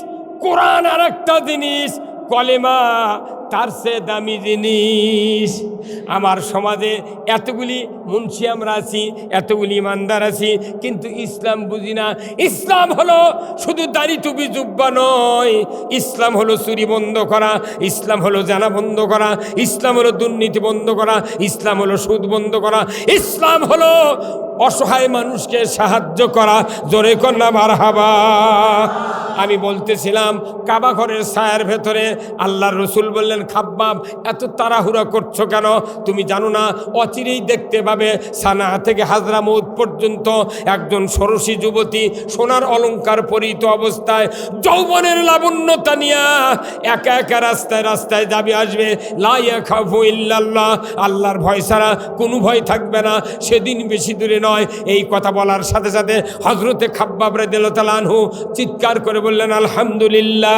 কোরআন আর একটা জিনিস, কলেমা তার চেয়ে দামি জিনিস। আমার সমাজে এতগুলি মুন্সি আমরা আছি, এতগুলি ইমানদার আছি, কিন্তু ইসলাম বুঝি না। ইসলাম হলো শুধু দাড়ি টুপি জুব্বা নয়, ইসলাম হলো চুরি বন্ধ করা, ইসলাম হলো জানা বন্ধ করা, ইসলাম হলো দুর্নীতি বন্ধ করা, ইসলাম হলো সুদ বন্ধ করা, ইসলাম হলো অসহায় মানুষকে সাহায্য করা। জোরে কন্যা মারহাবা। আমি বলতেছিলাম কাবা ঘরের ছায়ার ভেতরে আল্লাহর রসুল বললেন, খাব্বাব এত তাড়াহুড়া করছো কেন? তুমি জানো না অচিরেই দেখতে পাবে সানা থেকে হাজরামউত পর্যন্ত একজন ষোড়শী যুবতী সোনার অলংকার পরিহিত অবস্থায় যৌবনের লাবণ্যতা নিয়া একা একা রাস্তায় রাস্তায় যাবে আসবে। লা ইয়াখাফু ইল্লাল্লাহ, আল্লাহর ভয় ছাড়া কোনো ভয় থাকবে না। সেদিন বেশি দূরে নয়। এই কথা বলার সাথে সাথে হযরতে খাব্বাব রাদিয়াল্লাহু তাআলা আনহু চিৎকার করে বললেন, আলহামদুলিল্লাহ।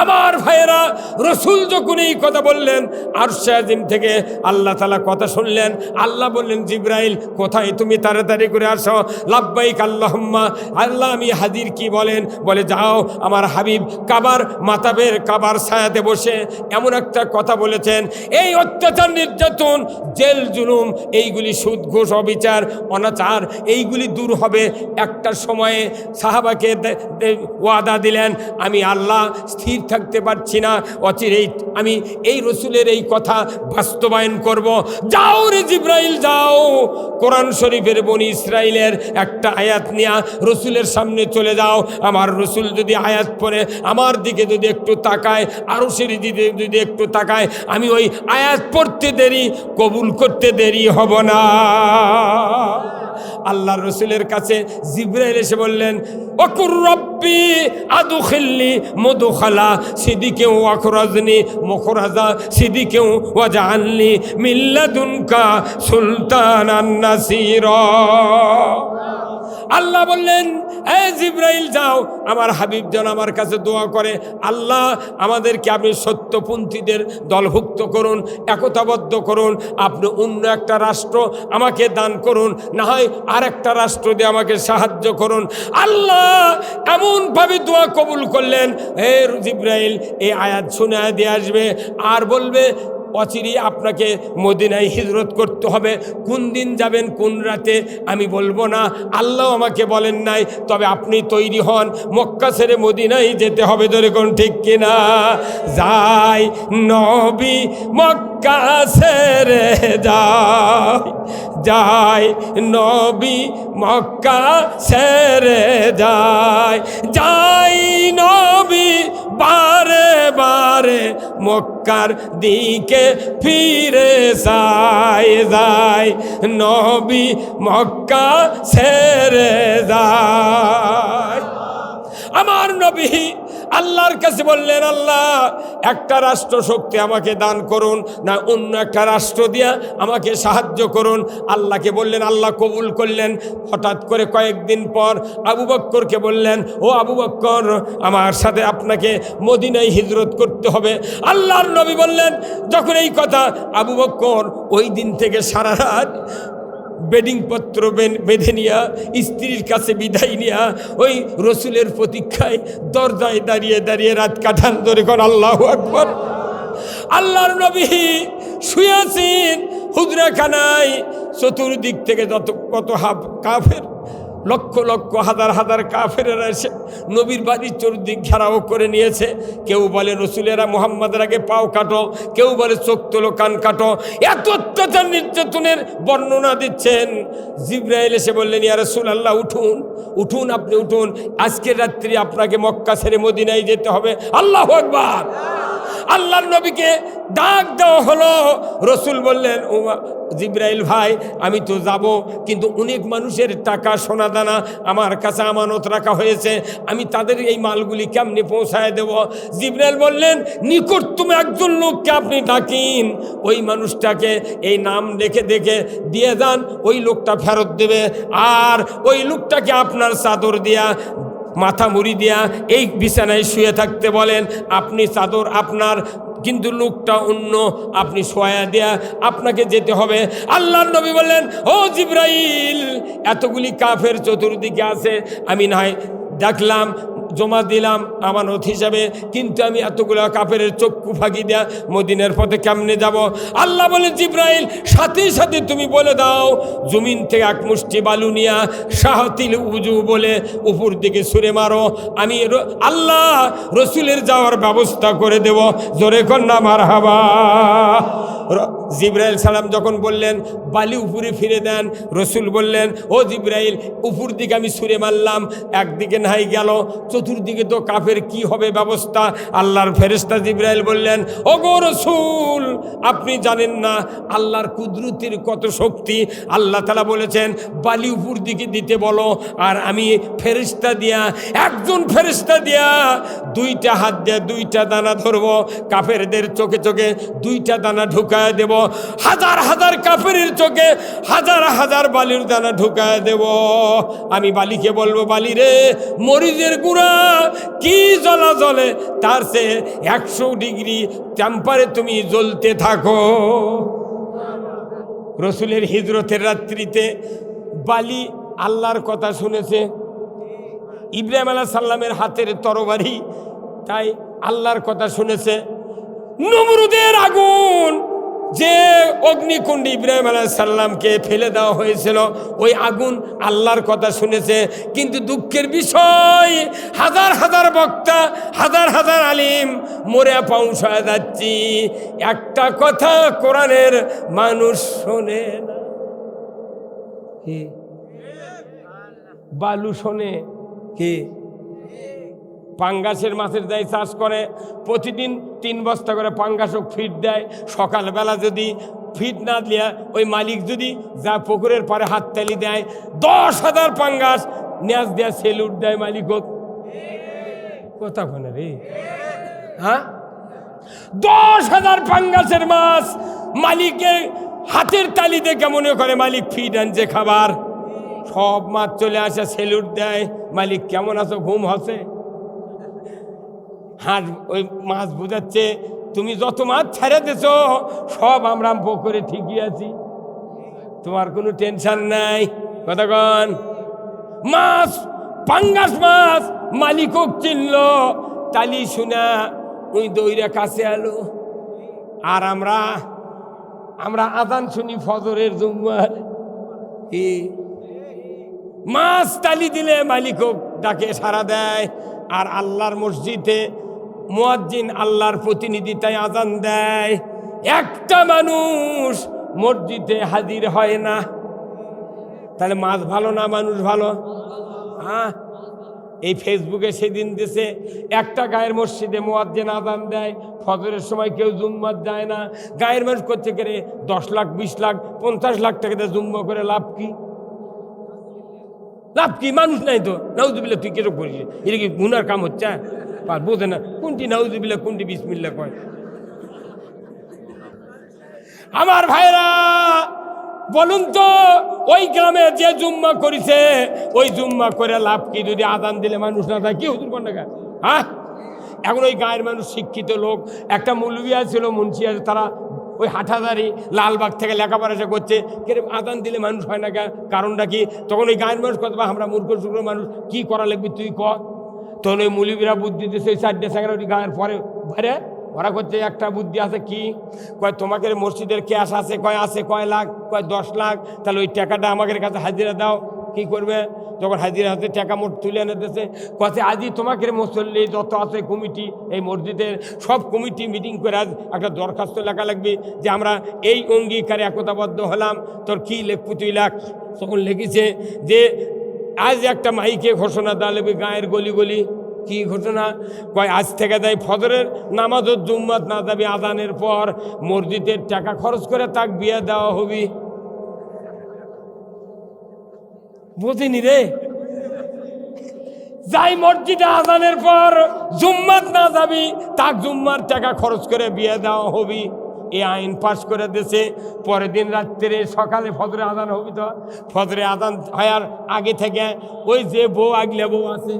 আমার ভাইয়েরা, রসুল যখন এই কথা বললেন, আরশে আজিম থেকে আল্লাহ তাআলা কথা শুনলেন। আল্লাহ বললেন, জিবরাইল কোথায় তুমি? তাড়াতাড়ি করে আসো। লাব্বাইক আল্লাহুম্মা, আল্লাহ আমি হাজির। কি বলেন? বলে যাও, আমার হাবিব কাবার মাতাবের কাবার ছায়াতে বসে এমন একটা কথা বলেছেন, এই অত্যাচার নির্যাতন জেল জুলুম এইগুলি সুদ ঘুষ অবিচার অনাচার এইগুলি দূর হবে একটা সময়ে। সাহাবাকে ওয়াদা দিলেন, আমি আল্লাহ স্থির থাকতে পারছি না, অচিরেই আমি এই রসুলের এই কথা বাস্তবায়ন করব। যাও রে জিবরাইল যাও, কোরআন শরীফের বনি ইসরাইলের একটা আয়াত নিয়ে রসুলের সামনে চলে যাও। আমার রসুল যদি আয়াত পড়ে আমার দিকে যদি একটু তাকায়, আরো সেরি যদি একটু তাকায়, আমি ওই আয়াত পড়তে দেরি, কবুল করতে দেরি হব না। আল্লাহ রসুলের কাছে জিবরাইল এসে বললেন, ওকুর রব্বি আদখিলনি মুদখালা সিদিকে ওয়াখরাজনি মুখরাজা সিদিকে ওয়াজআলনি মিন লাদুনকা সুলতানান নাসীরা। আল্লাহ বললেন, এ জিবরাইল যাও, আমার হাবিব যেন আমার কাছে দোয়া করে, আল্লাহ আমাদেরকে আপনি সত্যপন্থীদের দলভুক্ত করুন, একতাবদ্ধ করুন, আপনি অন্য একটা রাষ্ট্র আমাকে দান করুন, না হয় আর একটা রাষ্ট্র দিয়ে আমাকে সাহায্য করুন। আল্লাহ এমনভাবে দোয়া কবুল করলেন, হে জিবরাইল এই আয়াত শুনে দিয়ে আসবে আর বলবে, অচিরেই আপনাকে মদিনায় হিজরত করতে হবে। কোন দিন যাবেন, কোন রাতে আমি বলবো না, আল্লাহ আমাকে বলেন নাই, তবে আপনি তৈরি হন, মক্কা ছেড়ে মদিনায় যেতে হবে। ধরে কোন ঠিক কিনা? যাই নবী মক্কা ছেড়ে যায়, যায় নবী মক্কা ছেড়ে যায়, যাই নবী বারে বারে মক্কার দিকে ফিরে যায়, যায় নবী মক্কা ছেড়ে যায়। আমার নবী আল্লাহর কাছে বললেন, আল্লাহ একটা রাষ্ট্র শক্তি আমাকে দান করুন, না অন্য একটা রাষ্ট্র দিয়া আমাকে সাহায্য করুন। আল্লাহকে বললেন, আল্লাহ কবুল করলেন। হঠাৎ করে কয়েকদিন পর আবু বক্করকে বললেন, ও আবু বক্কর আমার সাথে আপনাকে মদিনায় হিজরত করতে হবে। আল্লাহর নবী বললেন, যখন এই কথা আবু বক্কর ওই দিন থেকে সারা রাত বেডিংপত্র বেঁধে নিয়া স্ত্রীর কাছে বিদায় নিয়া ওই রসুলের প্রতীক্ষায় দরজায় দাঁড়িয়ে দাঁড়িয়ে রাত কাটান। ধরে কোন আল্লাহু আকবার। আল্লাহর নবী শুয়ে আছেন হুজরাখানায়, চতুর্দিক থেকে কত কাফের, লক্ষ লক্ষ হাজার হাজার কাফেরেরা এসে নবীর বাড়ির চতুর্দিক ঘেরাও করে নিয়েছে। কেউ বলে রসুলেরা মুহাম্মাদের আগে পাও কাটো, কেউ বলে চোখ তোলো কান কাটো। এত অত্যাচার নির্যাতনের বর্ণনা দিচ্ছেন। জিবরাইল এসে বললেন, ইয়া রাসূলুল্লাহ উঠুন, উঠুন, আপনি উঠুন, আজকের রাত্রি আপনাকে মক্কা ছেড়ে মদিনায় যেতে হবে। আল্লাহু আকবার। আল্লাহর নবীকে ডাক দেওয়া হলো। রসুল বললেন, ও জিবরাইল ভাই আমি তো যাব, কিন্তু অনেক মানুষের টাকা সোনা দানা আমার কাছে আমানত রাখা হয়েছে, আমি তাদের এই মালগুলি কেমনে পৌঁছায় দেব? জিবরাইল বললেন, নিকটতম একজন লোককে আপনি ডাকিন, ওই মানুষটাকে এই নাম দেখে দেখে দিয়ে যান, ওই লোকটা ফেরত দেবে। আর ওই লোকটাকে আপনার চাদর দিয়া মাথা মুড়ি দিয়া এই বিছানায় শুয়ে থাকতে বলেন। আপনি চাদর আপনার কিন্তু লোকটা অন্য, আপনি শোয়া দেয়া আপনাকে যেতে হবে। আল্লাহর নবী বললেন, ও জিবরাইল, এতগুলি কাফের চতুর্দিকে আছে, আমি না হয় দেখলাম, জমা দিলাম আমানত হিসাবে, কিন্তু আমি এতগুলো কাফের চক্ষু ফাঁকি দেয়া মদিনার পথে কেমনে যাব? আল্লাহ বলে, জিবরাইল, সাথে সাথে তুমি বলে দাও, জমিন থেকে এক মুষ্টি বালু নিয়া শাহতিল উজু বলে উপর দিকে ছুঁড়ে মারো, আমি আল্লাহ রসুলের যাওয়ার ব্যবস্থা করে দেব। জোরে কন্যা মারহাবা। জিবরাইল সালাম যখন বললেন বালি উপরে ফিরে দেন, রসুল বললেন, ও জিবরাইল, উপর দিকে আমি ছুঁড়ে মারলাম, একদিকে নাই গেল, চতুর্দিকে তো কাফের, কি হবে ব্যবস্থা? আল্লাহর ফেরেশতা জিবরাইল বললেন, ও গো রসুল, আপনি জানেন না আল্লাহর কুদরতের কত শক্তি। আল্লাহ তাআলা বলেছেন বালি উপর দিকে দিতে বলো, আর আমি ফেরেশতা দিয়া, একজন ফেরেশতা দিয়া দুইটা হাত দিয়ে দুইটা দানা ধরবো, কাফেরদের চোখে চোখে দুইটা দানা ঢুকায় দেব, হাজার হাজার কাফের চোখে হাজার হাজার বালির দানা ঢুকায় দেব। আমি বালিকে বলবো, বালি রে, মরিচের গুঁড়া কি জ্বলা জ্বলে, তার সে 100 ডিগ্রি টেম্পারে তুমি জ্বলতে থাকো। রসুলের হিজরতের রাত্রিতে বালি আল্লাহর কথা শুনেছে, ইব্রাহিম আলাইহিস সালামের হাতের তরবারি, তাই আল্লাহর কথা শুনেছে। নমরুদের আগুন, যে অগ্নিকুণ্ডে ইব্রাহিম আলাইহিস সালামকে ফেলে দেওয়া হয়েছিল, ওই আগুন আল্লাহর কথা শুনেছে। কিন্তু দুঃখের বিষয়, হাজার হাজার বক্তা, হাজার হাজার আলিম মরে পৌঁছায় যাচ্ছি, একটা কথা কোরআনের মানুষ শোনে না। বালু শোনে কে? পাঙ্গাসের মাছের যাই চাষ করে, প্রতিদিন 3 বস্তা করে পাঙ্গাসও ফিট দেয়। সকালবেলা যদি ফিট না দিয়ে ওই মালিক যদি যা পুকুরের পারে হাততালি দেয়, 10,000 পাঙ্গাস ন্যাস দেয়া সেলুট দেয় মালিক। কথা বলে রে, হ্যাঁ, 10,000 পাঙ্গাসের মাছ মালিকের হাতের তালি দেখে মনে করে মালিক ফিট আনছে খাবার। সব মাছ চলে আসে, সেলুট দেয়, মালিক কেমন আছো, ঘুম হচ্ছে। হাঁস ওই মাছ বুঝাচ্ছে, তুমি যত মাছ ছেড়ে দিছো সব আমরা পুকুরে ঠিকই আছি, তোমার কোনো টেনশন নাই। কতক্ষণ মাছ, পাঙ্গাস মাছ মালিকও চিনল, তালি শুনা ওই দইরা কাছে আলো। আর আমরা আজান শুনি ফজরের, জুম্মার। মাছ তালি দিলে মালিকও ডাকে সাড়া দেয়। আর আল্লাহর মসজিদে মুয়াজ্জিন আল্লাহর প্রতিনিধি, তাই আজান দেয়। একটা মানুষ মসজিদে হাজির হয় না, তাহলে মাছ ভালো না মানুষ ভালো? হ্যাঁ, এই ফেসবুকে সেদিন দেশে একটা গায়ের মসজিদে মুয়াজ্জিন আজান দেয়, ফজরের সময় কেউ জুম্মাত যায় না। গায়ের মানুষ করতে গেলে 10 লাখ, 20 লাখ, 50 লাখ টাকা দিয়ে জুম্মা করে লাভ কি? লাভ কি? মানুষ নাই তো। নাউজুবিল্লাহ, তুই কেরো করিস? এটা কি গুনার কাম হচ্ছে? বোঝে না কোনটি নাউজুবিল্লাহ, কোনটি বিসমিল্লাহ কয়। আমার ভাইরা বলুন তো, ওই গ্রামে যে জুম্মা করেছে, ওই জুম্মা করে লাভ কি যদি আজান দিলে মানুষ না থাকে? কি হুজুর কন্যা? হ্যাঁ, এখন ওই গায়ের মানুষ শিক্ষিত লোক, একটা মৌলবি ছিল, মুন্সি আছে, তারা ওই হাটাদারি লালবাগ থেকে লেখাপড়া করছে, আজান দিলে মানুষ হয় না, কারণটা কি? তখন ওই গায়ের মানুষ কত, আমরা মূর্খ শুক্র মানুষ, কি করা লাগবে তুই ক। তখন ওই মৌলবিরা বুদ্ধি দিচ্ছে, ওই 4টে স্যাংরা ওই গায়ের পরে বাইরে ওরা করছে, একটা বুদ্ধি আছে, কি কয়, তোমাকে মসজিদের ক্যাশ আছে, কয় আছে কয় লাখ, কয় 10 লাখ, তাহলে ওই টাকাটা আমাদের কাছে হাজিরা দাও। কি করবে? যখন হাজিরা হাতে টাকা মোট তুলে এনে দিয়েছে, কাছে আজই তোমাকে মুসল্লি যত আছে কমিটি, এই মসজিদের সব কমিটি মিটিং করে আজ একটা দরখাস্ত লেখা লাগবে যে আমরা এই অঙ্গীকারে একতাবদ্ধ হলাম। তোর কি লেখবো তুই লেখ। তখন লিখেছে যে আজ একটা মাইকে ঘোষণা দেওয়া লাগবে গায়ের গলি গলি। কি ঘটনা? কয় আজ থেকে দেয় ফজরের নামাজ ও জুম্মাত না যাবে, আজানের পর মসজিদের টাকা খরচ করে তাক বিয়ে দেওয়া হবে। বুঝিনি রে, যাই মসজিদে আজানের পর জুম্মাত না যাবি, তাক জুম্মার টাকা খরচ করে বিয়ে দেওয়া হবি। এই আইন পাশ করে দিয়েছে। পরের দিন রাত্রে সকালে ফজরে আজান হবি, তো ফজরে আজান হওয়ার আগে থেকে ওই যে বউ আগলে বউ আছে,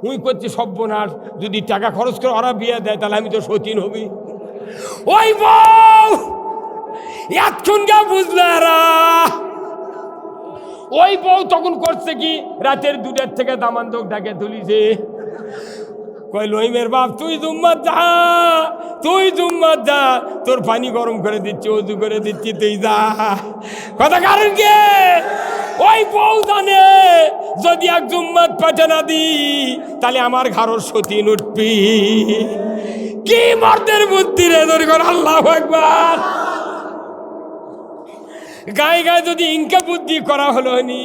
উই করছে সর্বনাশ, যদি টাকা খরচ করে ওরা বিয়ে দেয় তাহলে আমি তো সতীন হবি। ওই বউ এতক্ষণ গা বুঝলারা, ওই বউ তখন করছে কি, রাতের 2টার থেকে দামান্দক ডাকে তুলিছে, কই লইমের বাপ তুই জুম্মাত যা, তুই জুম্মাত যা, তোর পানি গরম করে দিচ্ছি, ওযু করে দিচ্ছি, তুই যা। কথা কারণ কে? ওই বউ জানে যদি এক জুম্মাত পেটে না দি তাহলে আমার ঘরের সতীন উঠবি। কি মর্দের বুদ্ধি রে, ধরে কর আল্লাহু আকবার। গায়ে গায়ে যদি ইনকা বুদ্ধি করা হলো নি,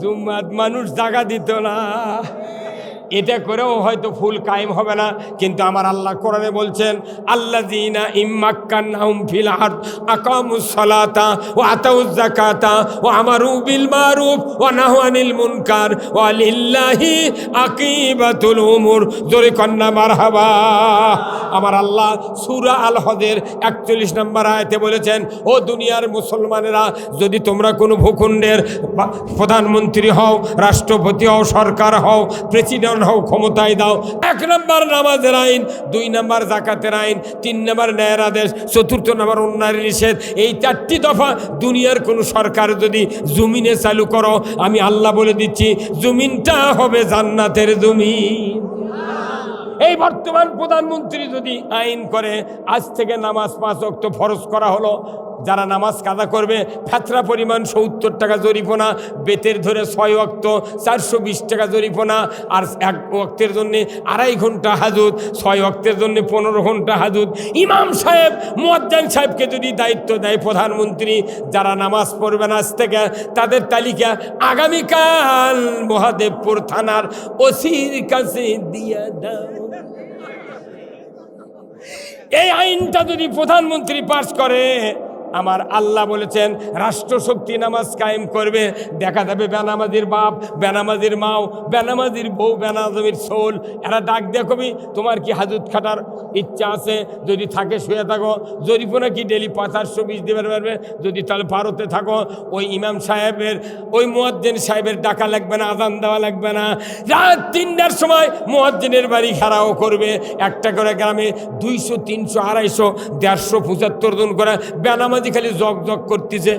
জুম্মাত মানুষ জাগা দিত না। এটা করেও হয়তো ফুল কায়েম হবে না, কিন্তু আমার আল্লাহ কোরআনে বলছেন আল্লাযীনা ইম্মাক্কানহুম ফিল আরদ আকামুস সালাতা ওয়া আতাউয যাকাতা ওয়া আমারু বিল মারুফ ওয়া নাহু আনিল মুনকার ওয়া লিল্লাহি আকিবাতুল উমুর। জোরে কন্না মারহাবা। আমার আল্লাহ সূরা আল হজের 41 নম্বর আয়াতে বলেছেন, ও দুনিয়ার মুসলমানেরা, যদি তোমরা কোনো ভূখণ্ডের প্রধানমন্ত্রী হও, রাষ্ট্রপতি হও, সরকার হও, প্রেসিডেন্ট হও, ক্ষমতায় দাও, 1 নম্বর নামাজের আইন, 2 নম্বর যাকাতের আইন, 3 নম্বর ন্যায়ের আদেশ, 4th নম্বর অন্যায়ের নিষেধ। এই 4টি দফা দুনিয়ার কোনো সরকার যদি জমিনে চালু করো, আমি আল্লাহ বলে দিচ্ছি জমিনটা হবে জান্নাতের জমিন। এই বর্তমান প্রধানমন্ত্রী যদি আইন করে আজ থেকে নামাজ 5 ওয়াক্ত ফরজ করা হলো, যারা নামাজ কাজা করবে ফেতরা পরিমাণ 70 টাকা জরিমানা, বেতের ধরে 6 ওয়াক্ত 420 টাকা জরিমানা, আর 1 ওয়াক্তের জন্য 2.5 ঘন্টা হাজত, 6 ওয়াক্তের জন্য 15 ঘন্টা হাজত। ইমাম সাহেব, মুয়াজ্জিন সাহেবকে যদি দায়িত্ব দেয় প্রধানমন্ত্রী, যারা নামাজ পড়বে না আজ থেকে তাদের তালিকা আগামীকাল মহাদেবপুর থানার ওসির কাছে দিয়ে দাও। এই আইনটা যদি প্রধানমন্ত্রী পাস করে, আমার আল্লাহ বলেছেন রাষ্ট্রশক্তি নামাজ কায়েম করবে। দেখা যাবে বেনামাজির বাপ, বেনামাজির মাও, বেনামাজির বউ, বেনামাজির সোল, এরা ডাক দিয়ে কবি তোমার কি হাজত খাটার ইচ্ছা আছে? যদি থাকে শুয়ে থাকো, জরিমানা কি ডেলি 420 দিতে পারবে? যদি তাহলে ভারতে থাকো, ওই ইমাম সাহেবের, ওই মুয়াজ্জিন সাহেবের ডাকা লাগবে না, আজান দেওয়া লাগবে না। রাত 3টার সময় মুয়াজ্জিনের বাড়ি ঘেরাও করবে। একটা করে গ্রামে 200, 300, 250, 150, 75 জন করে বেনামাজি খালি জগ জগ করতেছে।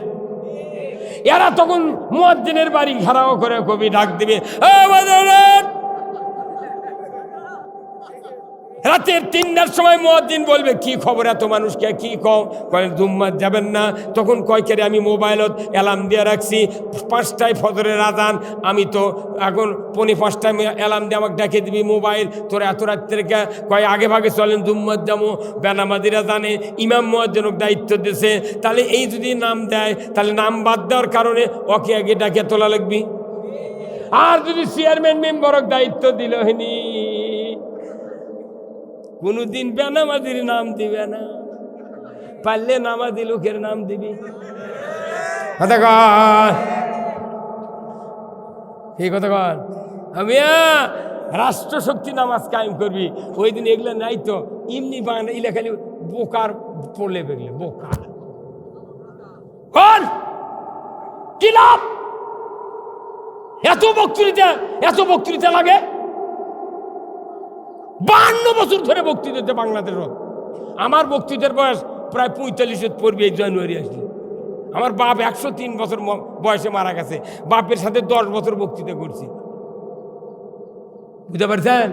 এরা তখন মুয়াজ্জিনের বাড়ি ঘেরাও করে কবি ডাক দিবে, রাতের 3টার সময় মুয়াজ্জিন বলবে কি খবর, এত মানুষকে কি কও? কয় জুম্মাত যাবেন না। তখন কয় কেরে আমি মোবাইলত অ্যালার্ম দিয়ে রাখছি 5টায় ফজরের আজান, আমি তো এখন 4:45টায় অ্যালার্ম দিয়ে আমাকে ডেকে দিবি মোবাইল, তোর এত রাত্রে কয় আগে ভাগে চলেন জুম্মাত যাবো। বেনামাজিরা জানে ইমাম মুয়াজ্জিনকে দায়িত্ব দিয়েছে, তাহলে এই যদি নাম দেয় তাহলে নাম বাদ দেওয়ার কারণে ওকে আগে ডাকে তোলা লাগবি। আর যদি চেয়ারম্যান মেম্বারক দায়িত্ব দিল হয়নি, কোনদিন বেনামাজির নাম দিবে না, পারলে নামাজি লোকের নাম দিবি। এই কথা কন, আমি রাষ্ট্রশক্তি নামাজ কায়েম করবি। ওই দিন এগুলো নাই তো, এমনি বাংলা ইলে খালি বোকার পড়লে বেগলে বোকার কন কি লাভ? এত বক্তৃতা লাগে। 52 বছর ধরে বক্তৃতা দিতে বাংলাদেশ। আমার বক্তৃতার বয়স প্রায় 45 পড়বে, এই জানুয়ারি আসলে। আমার বাপ 103 বছর বয়সে মারা গেছে, বাপের সাথে 10 বছর বক্তৃতা করছি। বুঝতে পারছেন?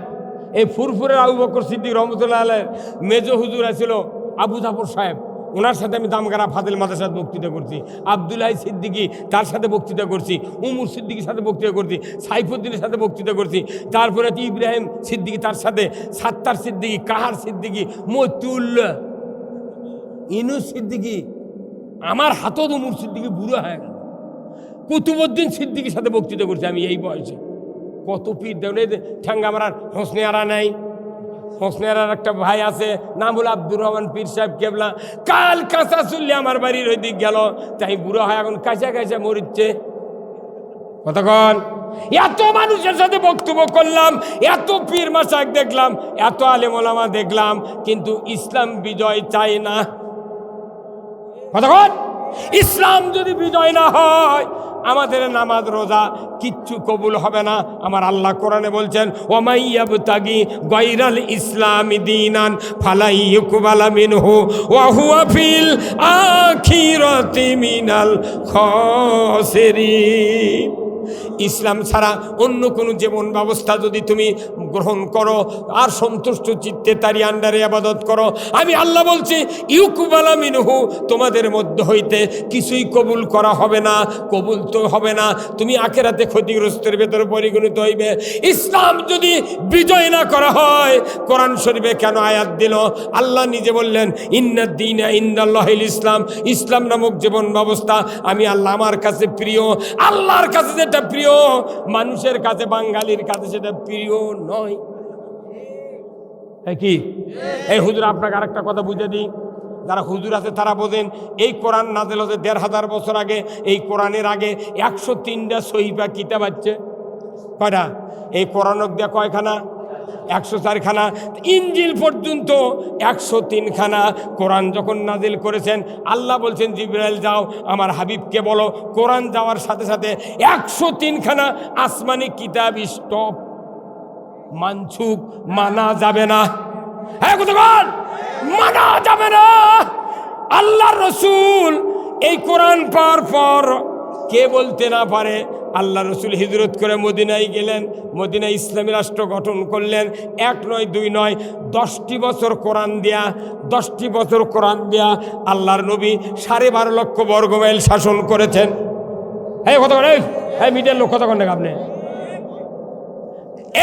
এই ফুরফুরের আবু বকর সিদ্দিক রহমতুল্লাহ আলাইহির মেজো হুজুর আছিল আবু জাফর সাহেব, ওনার সাথে আমি দামগাড়া ফাজিল মাদ্রাসার বক্তৃতা করছি। আব্দুল্লাহ সিদ্দিকী তার সাথে বক্তৃতা করছি, উমর সিদ্দিকীর সাথে বক্তৃতা করছি, সাইফুদ্দিনের সাথে বক্তৃতা করছি। তারপরে ইব্রাহিম সিদ্দিকী, তার সাথে সাত্তার সিদ্দিকী, কাহার সিদ্দিকী, মতুল্লাহ, ইনুস সিদ্দিকী। আমার হাতত উমর সিদ্দিকী বুড়ো হয়ে গেল। কুতুবউদ্দিন সিদ্দিকীর সাথে বক্তৃতা করছি আমি এই বয়সে। কত পীর দেওয়া ঠ্যাঙ্গা আমার হোসনে আরা নাই। হোসনের একটা ভাই আছে, নাম হলো আব্দুর রহমান পীর সাহেব কেবলা। কাল কাঁচা চুল্লি আমার বাড়ির ওই দিক গেল, তাই বুড়ো হয় এখন কাঁচা কাঁচা মরিচ্ছে। কতক্ষণ এত মানুষের সাথে বক্তব্য করলাম, এত পীর মাসাক দেখলাম, এত আলেম ওলামা দেখলাম, কিন্তু ইসলাম বিজয় চায় না। কতক্ষণ ইসলাম যদি বিজয় না হয় আমাদের নামাজ রোজা কিচ্ছু কবুল হবে না। আমার আল্লাহ কোরআনে বলছেন, ওয়ামাইয়াবতাগি গায়রাল ইসলামি দীনান ফালা ইউকবালা মিনহু ওয়া হুয়া ফিল আখিরাতি মিনাল খাসিরিন। ইসলাম ছাড়া অন্য কোনো জীবন ব্যবস্থা যদি তুমি গ্রহণ করো আর সন্তুষ্ট চিত্তে তারই আন্ডারে ইবাদত করো, আমি আল্লাহ বলছি ইউকবালা মিনহু, তোমাদের মধ্যে হইতে কিছুই কবুল করা হবে না, কবুল তো হবে না, তুমি আখিরাতে ক্ষতিগ্রস্তের ভেতরে পরিগণিত হইবে। ইসলাম যদি বিজয় না করা হয়, কোরআন শরীফে কেন আয়াত দিল? আল্লাহ নিজে বললেন, ইন্নাদ দীনা ইনদাল্লাহিল ইসলাম, ইসলাম নামক জীবন ব্যবস্থা আমি আল্লাহ আমার কাছে প্রিয়। আল্লাহর কাছে যেটা প্রিয় মানুষের কাছে, বাঙালির কাছে সেটা প্রিয় নয়। কি এই হুজুর, আপনাকে আরেকটা কথা বুঝে দিই, যারা হুজুর আছে তারা বোঝেন, এই কোরআন নাযিল হতে ১৫০০ বছর আগে, এই কোরআনের আগে ১০৩টা সহিফা কিতাব আছে। কয়টা? এই কোরআন দেয়া কয়খানা? ১০৪খানা। ইনজিল পর্যন্ত ১০৩খানা। কোরআন যখন নাজিল করেছেন আল্লাহ বলছেন, জিবরাইল যাও আমার হাবিবকে বলো কোরআন যাওয়ার সাথে সাথে ১০৩খানা আসমানি কিতাব স্টপ, মানছুক, মানা যাবে না। হ্যাঁ কতক্ষণ মানা যাবে না। আল্লাহর রসুল এই কোরআন পাওয়ার পর কে বলতে না পারে, আল্লাহ রসুল হিজরত করে মদিনায় গেলেন, মদিনায় ইসলামী রাষ্ট্র গঠন করলেন। ১ নয় ২ নয় ১০টি বছর কোরআন দেয়া, 10টি বছর কোরআন দেয়া আল্লাহর নবী ১২.৫ লক্ষ বর্গমাইল শাসন করেছেন। হ্যাঁ কতক্ষণ, হ্যাঁ মিডিয়ার লোক কতক্ষণ দেখ আপনি,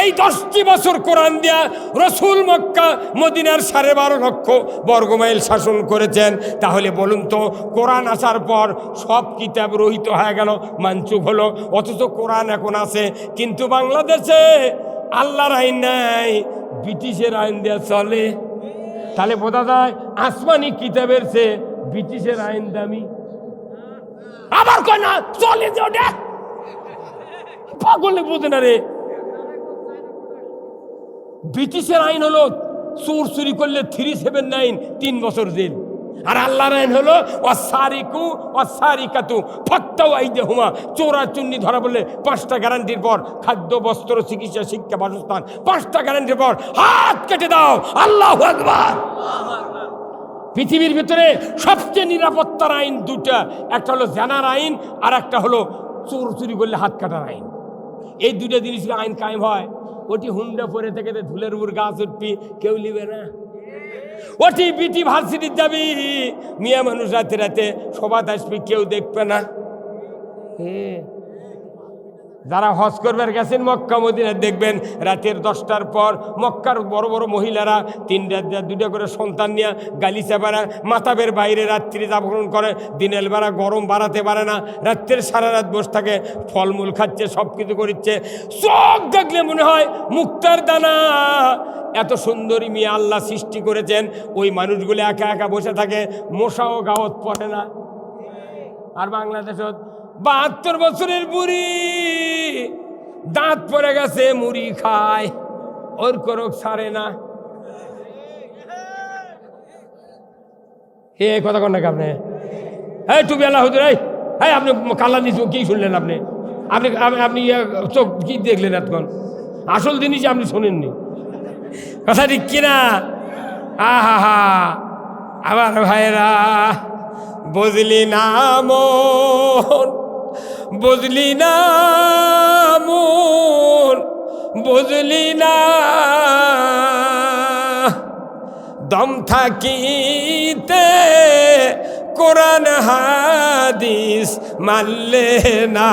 এই 10টি বছর কোরআন দিয়া রসুল মক্কা মদিনার 12.৫ লক্ষ বর্গমাইল শাসন করেছেন। তাহলে বলুন তো, কোরআন আসার পর সব কিতাব রহিত হয়ে গেল, মানচুক হলো, অথচ কোরআন এখন আছে। কিন্তু বাংলাদেশে আল্লাহর আইন নাই, ব্রিটিশের আইন দেওয়া চলে। তাহলে বোঝা যায় আসমানি কিতাবের চেয়ে ব্রিটিশের আইন দামি। আবার কয় না চলে যে ওটা পাগলে বোঝে না রে। ব্রিটিশের আইন হলো চোর চুরি করলে 379 3 বছর জেল, আর আল্লাহর আইন হলো ওয়াসারিকু ওয়াসারিকাতু ফাক্তাউ আইদিহুমা, চোরা চুন্নি ধরা বললে 5টা গ্যারান্টির পর খাদ্য, বস্ত্র, চিকিৎসা, শিক্ষা, বাসস্থান, 5টা গ্যারান্টির পর হাত কেটে দাও। আল্লাহু আকবার। পৃথিবীর ভিতরে সবচেয়ে নিরাপত্তার আইন 2টা, একটা হলো জানার আইন আর একটা হলো চোর চুরি করলে হাত কাটার আইন। এই 2টা জিনিস আইন কায়েম হয়। ওটি হুন্ডা পরে থেকে ধুলের উপর গাছ উঠবি, কেউ নিবে না। ওটি বিটি ভার্সিটির যাবি, মিয়া মানুষ রাতে রাতে সবাত আসবি, কেউ দেখবে না। যারা হজ করবার গেছেন মক্কা মদিনা, দেখবেন রাতের 10টার পর মক্কার বড় বড় মহিলারা 2টা করে সন্তান নিয়ে গালিচা বেড়া মাতাবের বাইরে রাত্রি যাপন করে। দিনের বেলা গরম বাড়াতে পারে না, রাত্রের সারা রাত বসে থাকে, ফলমূল খাচ্ছে, সব কিছু করছে। চোখ দেখলে মনে হয় মুক্তার দানা। এত সুন্দরী মেয়ে আল্লাহ সৃষ্টি করেছেন, ওই মানুষগুলো একা একা বসে থাকে, মশাও গাওয়াত পড়ে না। আর বাংলাদেশত 72 বছরের বুড়ি, দাঁত পড়ে গেছে, মুড়ি খায়, ওর করক ছাড়ে না। হে কথা কন নাকি আপনি? হ্যাঁ টুপি আল্লাহ হুজুর, হ্যাঁ আপনি কালা নিচ কি শুনলেন? আপনি আপনি আপনি চোখ কি দেখলেন? এতক্ষণ আসল জিনিস আপনি শোনেননি, কথা ঠিক কিনা? আহা হা, আমার ভাইরা বুঝলি না মন, বুঝলি না মন, বুঝলি না দম থাকিতে কোরআন হাদিস মানলে না।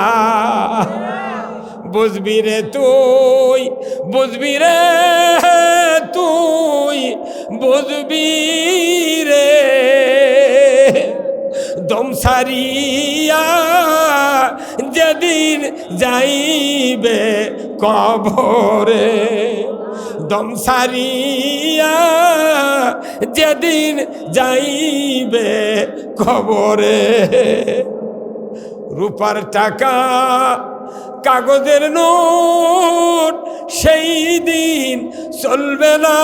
বুঝবি রে তুই, বুঝবি রে তুই, বুঝবি রে দম সারিয়া যেদিন যাইবে কবরে, দম সারিয়া যেদিন যাইবে কবরে। রূপার টাকা কাগজের নোট সেই দিন চলবে না।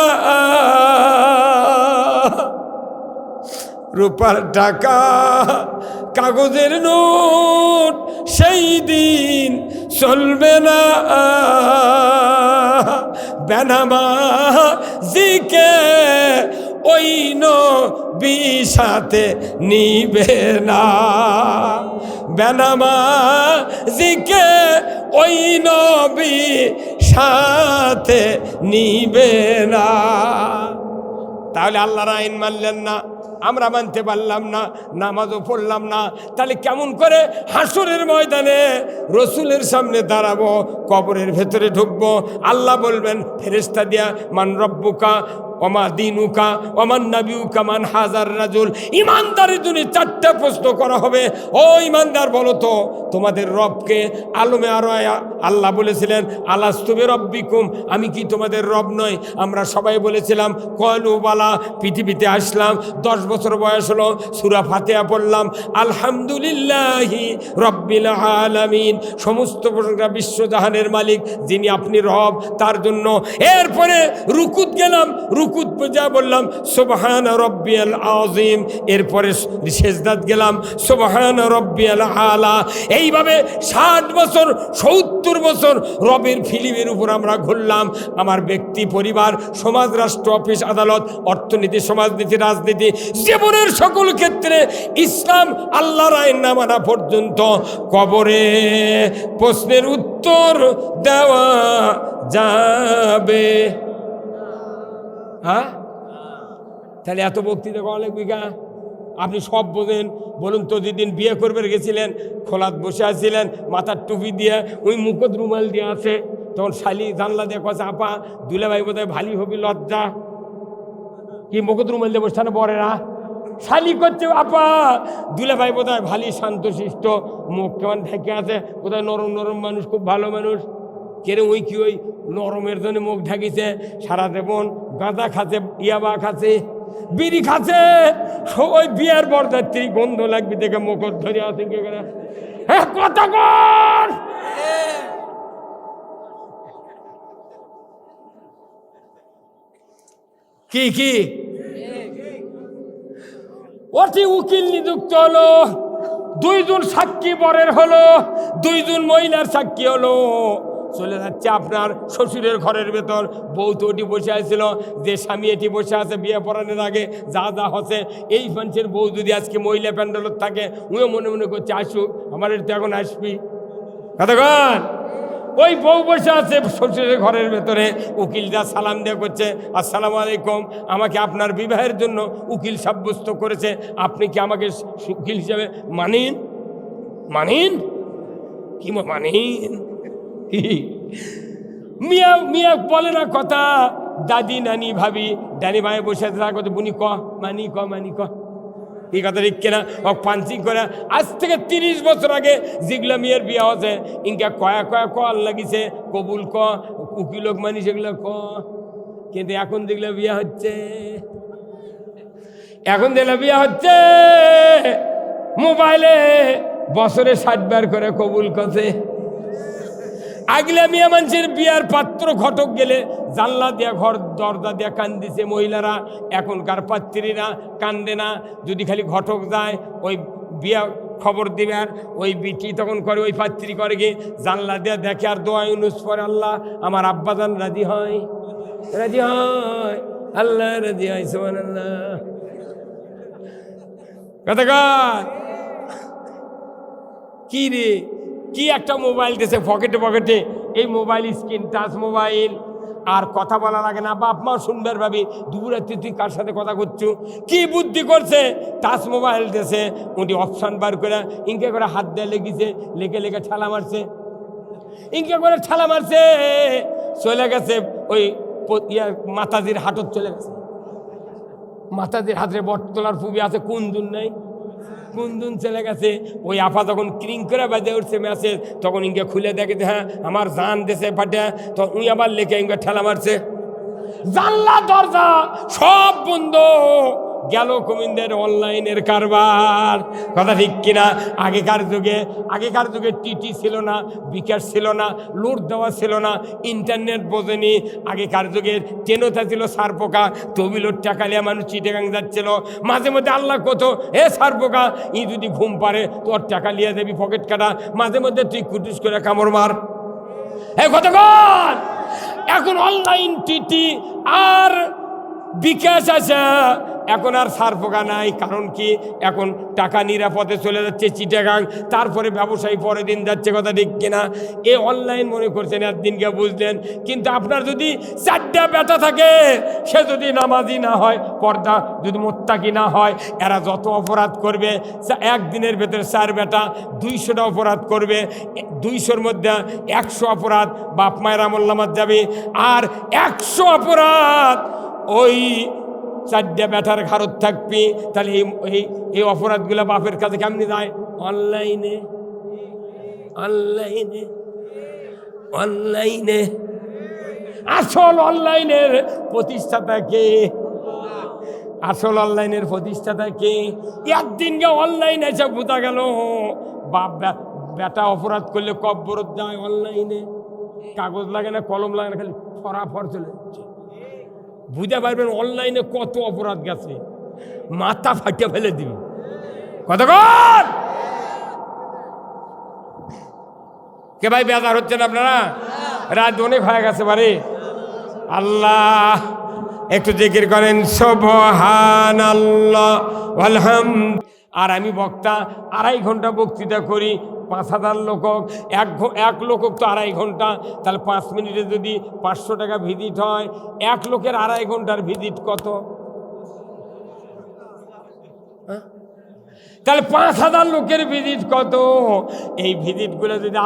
রূপার টাকা কাগজের নোট সেই দিন চলবে না, বেনামাজিকে ওই নবী সাথে নিবে না, বেনামাজিকে ওই নবী সাথে নিবে না। তাহলে আল্লাহর আইন মানলেন না, আমরা মানতে পারলাম না, নামাজও পড়লাম না, তাহলে কেমন করে হাসরের ময়দানে রসুলের সামনে দাঁড়াবো, কবরের ভেতরে ঢুকবো? আল্লাহ বলবেন ফেরেশতা দিয়া, মান রব্বুকা ওমা দিনুকা ওমান নাবিউকা মান হাজার রাজুল। ইমানদারের জন্য 4টা প্রশ্ন করা হবে। ও ইমানদার, বলো তো তোমাদের রবকে? আলমে আরো আল্লাহ বলেছিলেন আলাস্তু বিরব্বিকুম, আমি কি তোমাদের রব নয়? আমরা সবাই বলেছিলাম কলু বালা। পৃথিবীতে আসলাম, 10 বছর বয়স হলো, সূরা ফাতিহা পড়লাম, আলহামদুলিল্লাহি রব্বিল আলামিন, সমস্ত প্রশংসা বিশ্বজাহানের মালিক যিনি আপনি রব তার জন্য। এরপরে রুকুত গেলাম, রুকুত যা বললাম সুবহান রব্বিয়াল আযীম, এরপরে সেজদাত গেলাম সুবহান রব্বিয়াল আলা। এইভাবে 60 বছর 70 বছর রবের ফিল্মের উপর আমরা ঘুরলাম। আমার ব্যক্তি, পরিবার, সমাজ, রাষ্ট্র, অফিস, আদালত, অর্থনীতি, সমাজনীতি, রাজনীতি, জীবনের সকল ক্ষেত্রে ইসলাম আল্লাহর আইন না মানা পর্যন্ত কবরে প্রশ্নের উত্তর দেওয়া যাবে। হ্যাঁ, তাহলে এত বক্তৃতা করা লাগবে কা? আপনি সব বোঝেন, বলুন তো যেদিন বিয়ে করবে গেছিলেন, খোলাত বসে আছিলেন, মাথার টুপি দিয়ে, ওই মুখত রুমাল দিয়ে আছে, তখন শালি জানলা দিয়ে কছে আপা দুলাভাই বোধ হয় ভালোই হবি, লজ্জা কি মুখত রুমাল দিয়ে বসছে না বরেরা? শালি করছে আপা দুলাভাই বোধ হয় ভালোই শান্তশিষ্ট, মুখ কেমন ঢেকে আছে, বোধহয় নরম নরম মানুষ, খুব ভালো মানুষ। কেন ওই কি ওই নরমের জন্য মুখ ঢাকিছে? সারা জীবন গাঁজা খাচ্ছে, ইয়াবা খাচ্ছে, বিড়ি খাচ্ছে, ওই বিয়ার বরযাত্রী গন্ধ লাগবে দেখে মুখ ধরে আছে। কথা কর, কি কি অতি উকিল নিযুক্ত হলো, 2 জন সাক্ষী বরের হলো, 2 জন মহিলার সাক্ষী হলো। চলে যাচ্ছে আপনার শ্বশুরের ঘরের ভেতর, বউ তো ওটি বসে আসছিল, যে স্বামী এটি বসে আছে বিয়ে পড়ানোর আগে যা যা হচ্ছে, এই মানুষের বউ যদি আজকে মহিলা প্যান্ডেলত থাকে, উনিও মনে মনে করছে আসুক, আমার তো এখন আসবি। কতক্ষণ ওই বউ বসে আছে শ্বশুরের ঘরের ভেতরে, উকিলরা সালাম দিয়ে করছে আসসালামু আলাইকুম, আমাকে আপনার বিবাহের জন্য উকিল সাব্যস্ত করেছে, আপনি কি আমাকে উকিল হিসাবে মানেন? মানেন কি মানেন? মিয়া মিয়া বলে না কথা, দাদি নানি ভাবি ডানি ভাই বসে আছে, বুনি ক মানি ক মানি ক, এই কথা ঠিক কিনা? ও পাঞ্চিং করে আজ থেকে 30 বছর আগে যেগুলো মেয়ের বিয়ে হচ্ছে, ইনকা কয়া কয়া কল লাগিছে, কবুল ক, উকিলক মানি সেগুলো ক। কিন্তু এখন যেগুলো বিয়ে হচ্ছে, এখন যেগুলো বিয়ে হচ্ছে মোবাইলে বছরে 60 বার করে কবুল করছে। আগলে মিয়া মানুষের বিয়ার পাত্র ঘটক গেলে জানলা দিয়া ঘর দরজা দিয়া কান্দিছে মহিলারা, এখনকার পাত্রীরা কান্দে না। যদি খালি ঘটক যায় ওই বিয়া খবর দিবে, আর ওই বিটি তখন করে, ওই পাত্রী করে গিয়ে জানলা দিয়া দেখে আর দোয়া ইউনুস পরে, আল্লাহ আমার আব্বাজান রাজি হয়, রাজি হয়, আল্লাহ রাজি হয়, সুবহানাল্লাহ। কতক্ষণ কি রে, কি একটা মোবাইল দিয়েছে পকেটে পকেটে, এই মোবাইল স্ক্রিন টাচ মোবাইল, আর কথা বলা লাগে না, বাপ মাও সুন্দর ভাবি দুপুরাত্রি তুই কার সাথে কথা করছো, কি বুদ্ধি করছে, টাচ মোবাইল দিয়েছে, উনি অপশান বার করে ইনকে করে হাত দিয়ে লেগেছে, লেগে লেগে ঠেলা মারছে, ইনকে করে ঠেলা মারছে, চলে গেছে ওই মাতাজির হাটত চলে গেছে। মাতাজির হাতে বটতলার ফুবি আছে, কোন দুন নাই, কোন দিন চলে গেছে। ওই আপা তখন ক্রিং করে বাজে উঠছে মেসেজ, তখন ইনকে খুলে দেখে হ্যাঁ আমার জান দেশে ফাটে, তখন উনি আবার লেখে ইনকে ঠেলা মারছে, জানলা দরজা সব বন্ধ, গেল কুমিন্দের অনলাইনের কারবার। কথা ঠিক কিনা? আগেকার যুগে টিটি ছিল না, বিকাশ ছিল না, লুট দেওয়া ছিল না, ইন্টারনেট বোঝেনি। আগেকার যুগের ট্রেনতা ছিল সার পোকা, তবিলোর টাকা লিয়া মানুষ চিটাগাং যাচ্ছিল। মাঝে মধ্যে আল্লাহ কত, এ সার পোকা, ই যদি ঘুম পারে তোর টাকা লিয়া দেবি পকেট কাটা, মাঝে মধ্যে তুই কুটুস করে কামড় মার। কতক্ষণ এখন অনলাইন টিটি আর বিকাশ আছে, এখন আর সার পোকা নাই। কারণ কি? এখন টাকা নিরাপদে চলে যাচ্ছে চিটাগাং, তারপরে ব্যবসায়ী পরের দিন যাচ্ছে। কথা ঠিক কিনা? এ অনলাইন মনে করছেন একদিনকে বুঝলেন, কিন্তু আপনার যদি 4টা বেটা থাকে, সে যদি নামাজি না হয়, পর্দা যদি মোত্তাকি না হয়, এরা যত অপরাধ করবে একদিনের ভেতরে 4 বেটা 200টা অপরাধ করবে। 200-র মধ্যে 100 অপরাধ বাপ মায়ের আমলনামাত যাবে, আর 100 অপরাধ ওই 4টা বেটার ঘাড়ত থাকবি। তাহলে এই অপরাধগুলো বাপের কাছে কেমনি যায়? অনলাইনে অনলাইনে অনলাইনে। আসল অনলাইনের প্রতিষ্ঠাতা কে? আসল অনলাইনের প্রতিষ্ঠাতা কে? একদিনকে অনলাইনে এসে বোঝা গেল বাপ বেটা অপরাধ করলে কব্বরত যায় অনলাইনে। কাগজ লাগে না, কলম লাগে না, খালি ফরাফর চলে যাচ্ছে। বুঝতে পারবেন অনলাইনে কত অপরাধ গেছে, মাথা ফাটিয়ে ফেলে দিবি। কতক্ষণ কে ভাই বেজার হচ্ছেন আপনারা? রাত অনেক হয়ে গেছে বারে। আল্লাহ একটু জিকির করেন সুবহানাল্লাহ আলহামদুলিল্লাহ। আর আমি বক্তা 2.5 ঘন্টা বক্তৃতা করি, 5,000 লোক, এক লোক তো 2.5 ঘন্টা, তাহলে 5 মিনিটে যদি 500 টাকা ভিজিট হয়, 1 লোকের 2.5 ঘন্টার ভিজিট কত? তাহলে 5,000 লোকের ভিজিট কত? এই ভিজিটগুলো যদি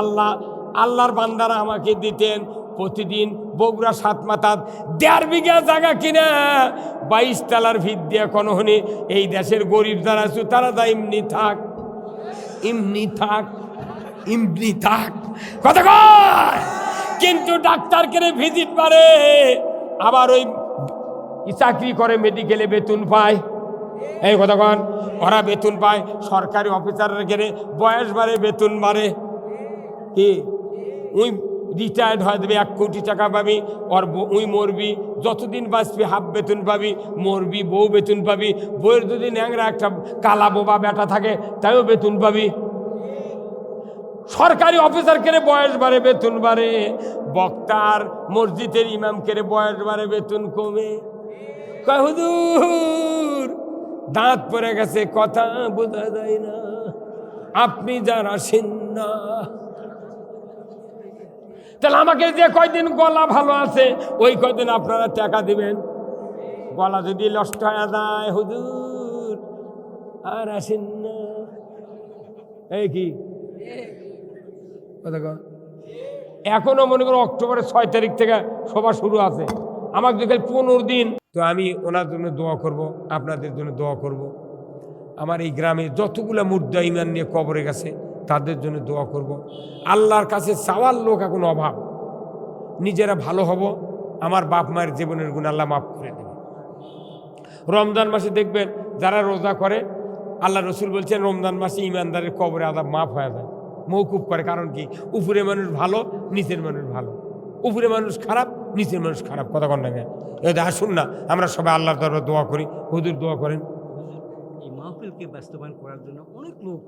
আল্লাহর বান্দারা আমাকে দিতেন, প্রতিদিন বগুড়া 7 মাথা 1.5 বিঘা জায়গা কিনা 22 তলার ভিত দিয়ে কোনহনি এই দেশের গরিব যারা আছে তারা যা এমনি থাক কথা কয়। কিন্তু ডাক্তার কেড়ে ভিজিট পারে, আবার ওই চাকরি করে মেডিকেলে বেতন পায়। এই কথা কন, ওরা বেতন পায়। সরকারি অফিসারের কেড়ে বয়স বাড়ে, বেতন বাড়ে। কি উই রিটায়ার্ড হয়ে দেবে, 1 কোটি টাকা পাবি। ওর উই মরবি, যতদিন বাঁচবি হাফ বেতন পাবি। মরবি, বউ বেতন পাবি। বউয়ের যদি ন্যাংরা একটা কালা বোবা বেটা থাকে, তাইও বেতন পাবি। সরকারি অফিসার কেড়ে বয়স বাড়ে, বেতন বাড়ে। বক্তার মসজিদের ইমাম কেড়ে বয়স বাড়ে, বেতন কমে। কয় হুজুর দাঁত পড়ে গেছে, কথা বোঝা যায় না, আপনি যারা আসেন না। তাহলে আমাকে যে কয়দিন গলা ভালো আছে, ওই কয়দিন আপনারা টাকা দিবেন। গলা যদি নষ্ট হয়ে যায়, হুজুর আর আসেন না। এই কি এখনো মনে করো অক্টোবরের 6 তারিখ থেকে সভা শুরু আছে, আমাকে দেখে 15 দিন। তো আমি ওনার জন্য দোয়া করব, আপনাদের জন্য দোয়া করব। আমার এই গ্রামে যতগুলা মুর্দা ইমান নিয়ে কবরে গেছে তাদের জন্য দোয়া করব। আল্লাহর কাছে চাওয়ার লোক এখন অভাব। নিজেরা ভালো হব, আমার বাপ মায়ের জীবনের গুণ আল্লাহ মাফ করে দেবে। রমজান মাসে দেখবেন যারা রোজা করে, আল্লাহ রসুল বলছেন রমজান মাসে ইমানদারের কবরে আযাব মাফ হয়ে যায়, মওকুফ করে। কারণ কি? উপরে মানুষ ভালো, নিচের মানুষ ভালো। উপরে মানুষ খারাপ, নিচের মানুষ খারাপ। কথা কন না কেন? আসুন না আমরা সবাই আল্লাহর দরবারে দোয়া করি। হুজুর দোয়া করেন। এই মাহফিলকে বাস্তবায়ন করার জন্য অনেক লোক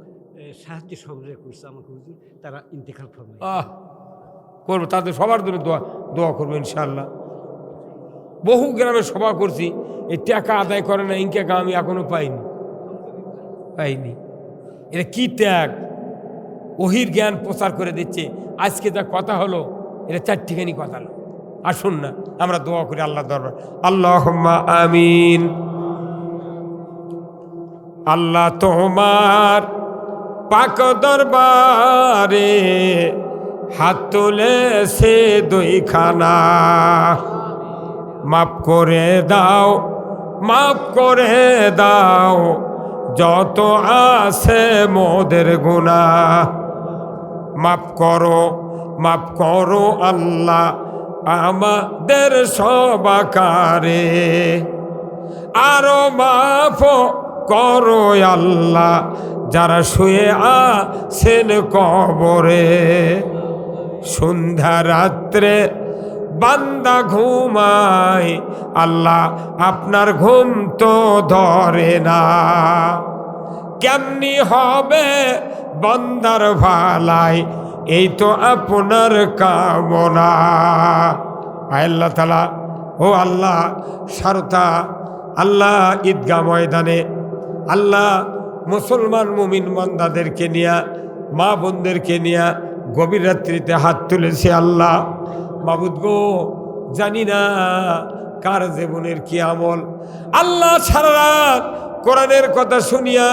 সাহায্য সহযোগিতা করছে আমাকে হুজুর, তারা ইন্তেকাল করবে। করবো, তাদের সবার জন্য দোয়া করবো ইনশাআল্লাহ। বহু গ্রামে সভা করছি, এই টাকা আদায় করে না ইনকা আমি এখনো পাইনি। এটা কি ত্যাগ! ওহির জ্ঞান প্রচার করে দিচ্ছে। আজকে যা কথা হলো, এটা 4টিখানি কথা হলো। আসুন না আমরা দোয়া করি আল্লাহ দরবার। আল্লাহুম্মা আমিন। আল্লাহ তোমার পাক দরবারে হাত তুলেছে 2খানা, মাফ করে দাও, মাফ করে দাও যত আছে মোদের গুনাহ। মাফ করো আল্লাহ আমাদের সবাকারে। আরো মাফ করো আল্লাহ যারা শুয়ে আছেন কবরে। সন্ধ্যা রাত্রে বান্দা ঘুমায়, আল্লাহ আপনার ঘুম তো ধরে না। কেমনি হবে বান্দার ভালাই, এই তো আপনার কামনা। আল্লাহ তাআলা, ও আল্লাহ সারতা আল্লাহ ঈদগাহ ময়দানে আল্লাহ মুসলমান মুমিন বান্দাদেরকে নিয়া, মা বোনদেরকে নিয়া গভীর রাত্রিতে হাত তুলেছে। আল্লাহ মাবুদ গো, জানি না কার জীবনের কি আমল। আল্লাহ সারা রাত কোরআনের কথা শুনিয়া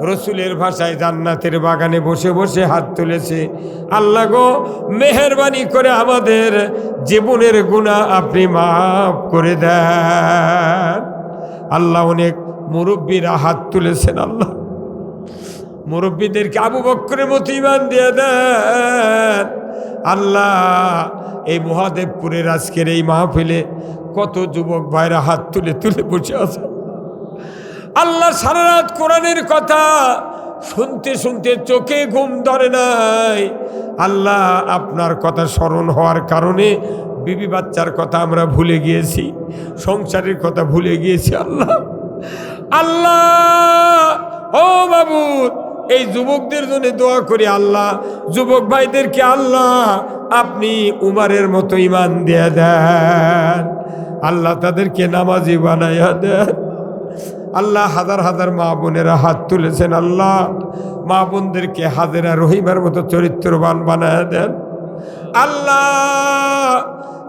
রসুলের ভাষায় জান্নাতের বাগানে বসে বসে হাত তুলেছে। আল্লাহ গো, মেহেরবানি করে আমাদের জীবনের গুনাহ আপনি মাফ করে দেন। আল্লাহ অনেক মুরব্বীরা হাত তুলেছেন। আল্লাহ মুরব্বীদেরকে আবু বকরের মতো ঈমান দিয়ে দেন। আল্লাহ এই মহাদেবপুরের আজকের এই মাহফিলে কত যুবক ভাইরা হাত তুলে তুলে বসে আছে। আল্লাহ সারা রাত কোরআনের কথা শুনতে শুনতে চোখে ঘুম ধরে নাই। আল্লাহ আপনার কথা স্মরণ হওয়ার কারণে বিবি বাচ্চার কথা আমরা ভুলে গিয়েছি, সংসারের কথা ভুলে গিয়েছি। আল্লাহ আল্লাহ ও মাবুদ, এই যুবকদের জন্য দোয়া করি। আল্লাহ যুবক ভাইদেরকে আল্লাহ আপনি উমারের মতো ঈমান দিয়ে দেন। আল্লাহ তাদেরকে নামাজি বানাইয়া দেন। আল্লাহ হাজার হাজার মা বোনেরা হাত তুলেছেন। আল্লাহ মা বোনদেরকে হাজেরা রহিমার মতো চরিত্রবান বানায় দেন। আল্লাহ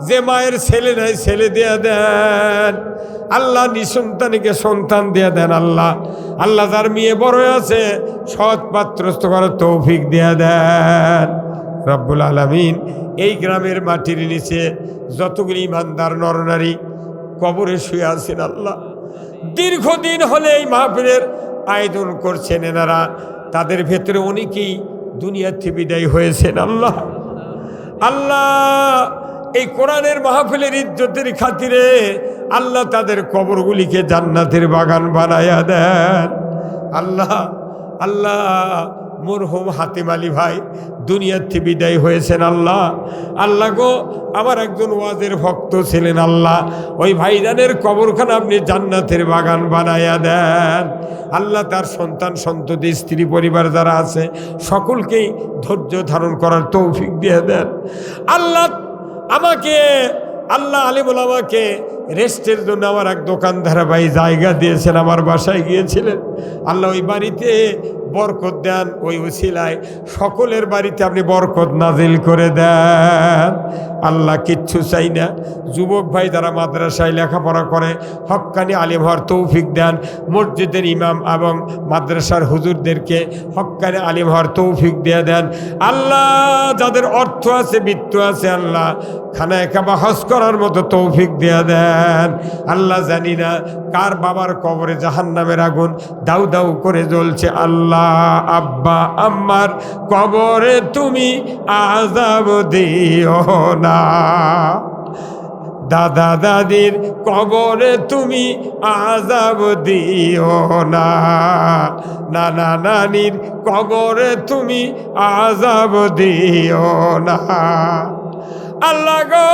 যে মায়ের ছেলে নাই ছেলে দিয়ে দেন। আল্লাহ নিঃসন্তানীকে সন্তান দিয়ে দেন। আল্লাহ আল্লাহ যার মেয়ে বড় আছে সৎ পাত্রস্থ করার তৌফিক দিয়ে দেন রব্বুল আলামিন। এই গ্রামের মাটির নিচে যতগুলি ইমানদার নরনারী কবরে শুয়ে আছেন, আল্লাহ দীর্ঘদিন হলে এই মাহফিলের আয়োজন করছেন এনারা, তাদের ভেতরে অনেকেই দুনিয়াতে বিদায় হয়েছেন। আল্লাহ আল্লাহ এই কোরআনের মাহফিলের ইজ্জতের খাতিরে আল্লাহ তাদের কবরগুলিকে জান্নাতের বাগান বানায়া দেন। আল্লাহ আল্লাহ মরহুম হাতিম আলী ভাই দুনিয়াতে বিদায় হয়েছেন। আল্লাহ আল্লাহ গো, আমার একজন ওয়াজের ভক্ত ছিলেন। আল্লাহ ওই ভাইজানের কবরখানা আপনি জান্নাতের বাগান বানায়া দেন। আল্লাহ তার সন্তান সন্ততি স্ত্রী পরিবার যারা আছে সকলকেই ধৈর্য ধারণ করার তৌফিক দিয়ে দেন। আল্লাহ আমাকে আল্লাহ আলিমুল আমাকে রেস্টের জন্য আমার এক দোকানদার ভাই জায়গা দিয়েছেন, আমার বাসায় গিয়েছিলেন। আল্লাহ ওই বাড়িতে বরকত দেন, ওই উসিলায় সকলের বাড়িতে আপনি বরকত নাজিল করে দেন। আল্লাহ কিচ্ছু চাই না, যুবক ভাই যারা মাদ্রাসায় লেখাপড়া করে হক্কানি আলিম হওয়ার তৌফিক দেন। মসজিদের ইমাম এবং মাদ্রাসার হুজুরদেরকে হক্কানি আলিম হওয়ার তৌফিক দিয়ে দেন। আল্লাহ যাদের অর্থ আছে বিত্ত আছে আল্লাহ খানায় কাবা হজ করার মতো তৌফিক দিয়ে দেন। আল্লাহ জানি না কার বাবার কবরে জাহান্নামের আগুন দাউ দাউ করে জ্বলছে। আল্লাহ আব্বা আম্মার কবরে তুমি আযাব দিও না, দাদা দাদির কবরে তুমি আযাব দিও না, নানা নানির কবরে তুমি আযাব দিও না। আল্লাহ গো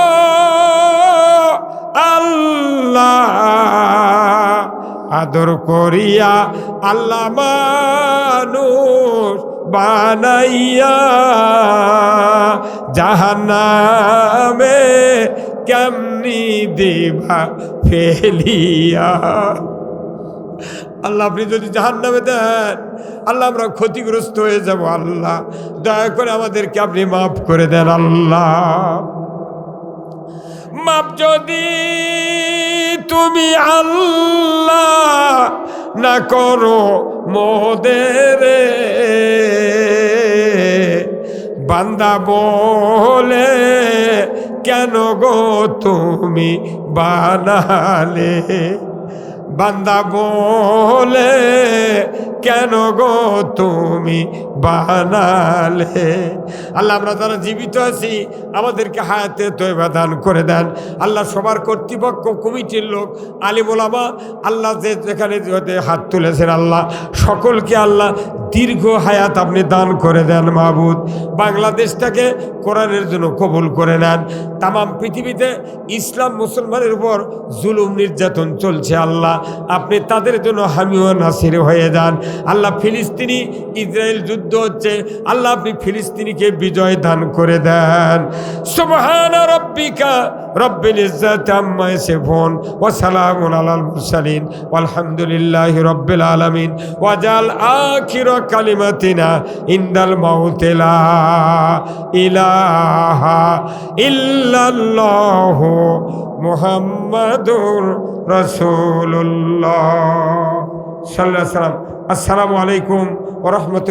আল্লাহ আদর করিয়া আল্লাহ মানুষ বানাইয়া জাহান্নামে কেমনি দিবা ফেলিয়া। আল্লাহ আপনি যদি জাহান্নামে দেন আল্লাহ আমরা ক্ষতিগ্রস্ত হয়ে যাব। আল্লাহ দয়া করে আমাদেরকে আপনি মাফ করে দেন। আল্লাহ মাপ যদি তুমি আল্লাহ না করো মোদের বান্দা বলে কেন গো তুমি বানালে, বান্দা বলে কেন গো তুমি বানালে। আল্লাহ আমরা যারা জীবিত আছি আমাদেরকে হায়াতে তয়বা দান করে দেন আল্লাহ। সবার কর্তৃপক্ষ, কমিটির লোক, আলিম ওলামা আল্লাহ যে যেখানে হাত তুলেছেন আল্লাহ সকলকে আল্লাহ দীর্ঘ হায়াত আপনি দান করে দেন মাহবুদ। বাংলাদেশটাকে কোরআনের জন্য কবুল করে নেন। তামাম পৃথিবীতে ইসলাম মুসলমানের উপর জুলুম নির্যাতন চলছে আল্লাহ, আপনি তাদের জন্য হামি ও নাসির হয়ে যান আল্লাহ। ফিলিস্তিনি ইসরায়েল যুদ্ধ হচ্ছে আল্লাহ, আপনি ফিলিস্তিনিকে বিজয় দান করে দেন। সুবহানা রাব্বিকা রব্বিল ইজ্জাতি আম্মা ইয়াসিফুন ওয়া সালামুন আলাল মুরসালিন ওয়ালহামদুলিল্লাহি রাব্বিল আলামিন। ওয়াজাল আখির কালিমাতিনা ইনদাল মাউতি লা ইলাহা ইল্লাল্লাহু মুহাম্মাদুর রাসূলুল্লাহ সাল্লাল্লাহু আলাইহি ওয়া সাল্লাম। আসসালামু আলাইকুম ওয়া রাহমাতুল্লাহ।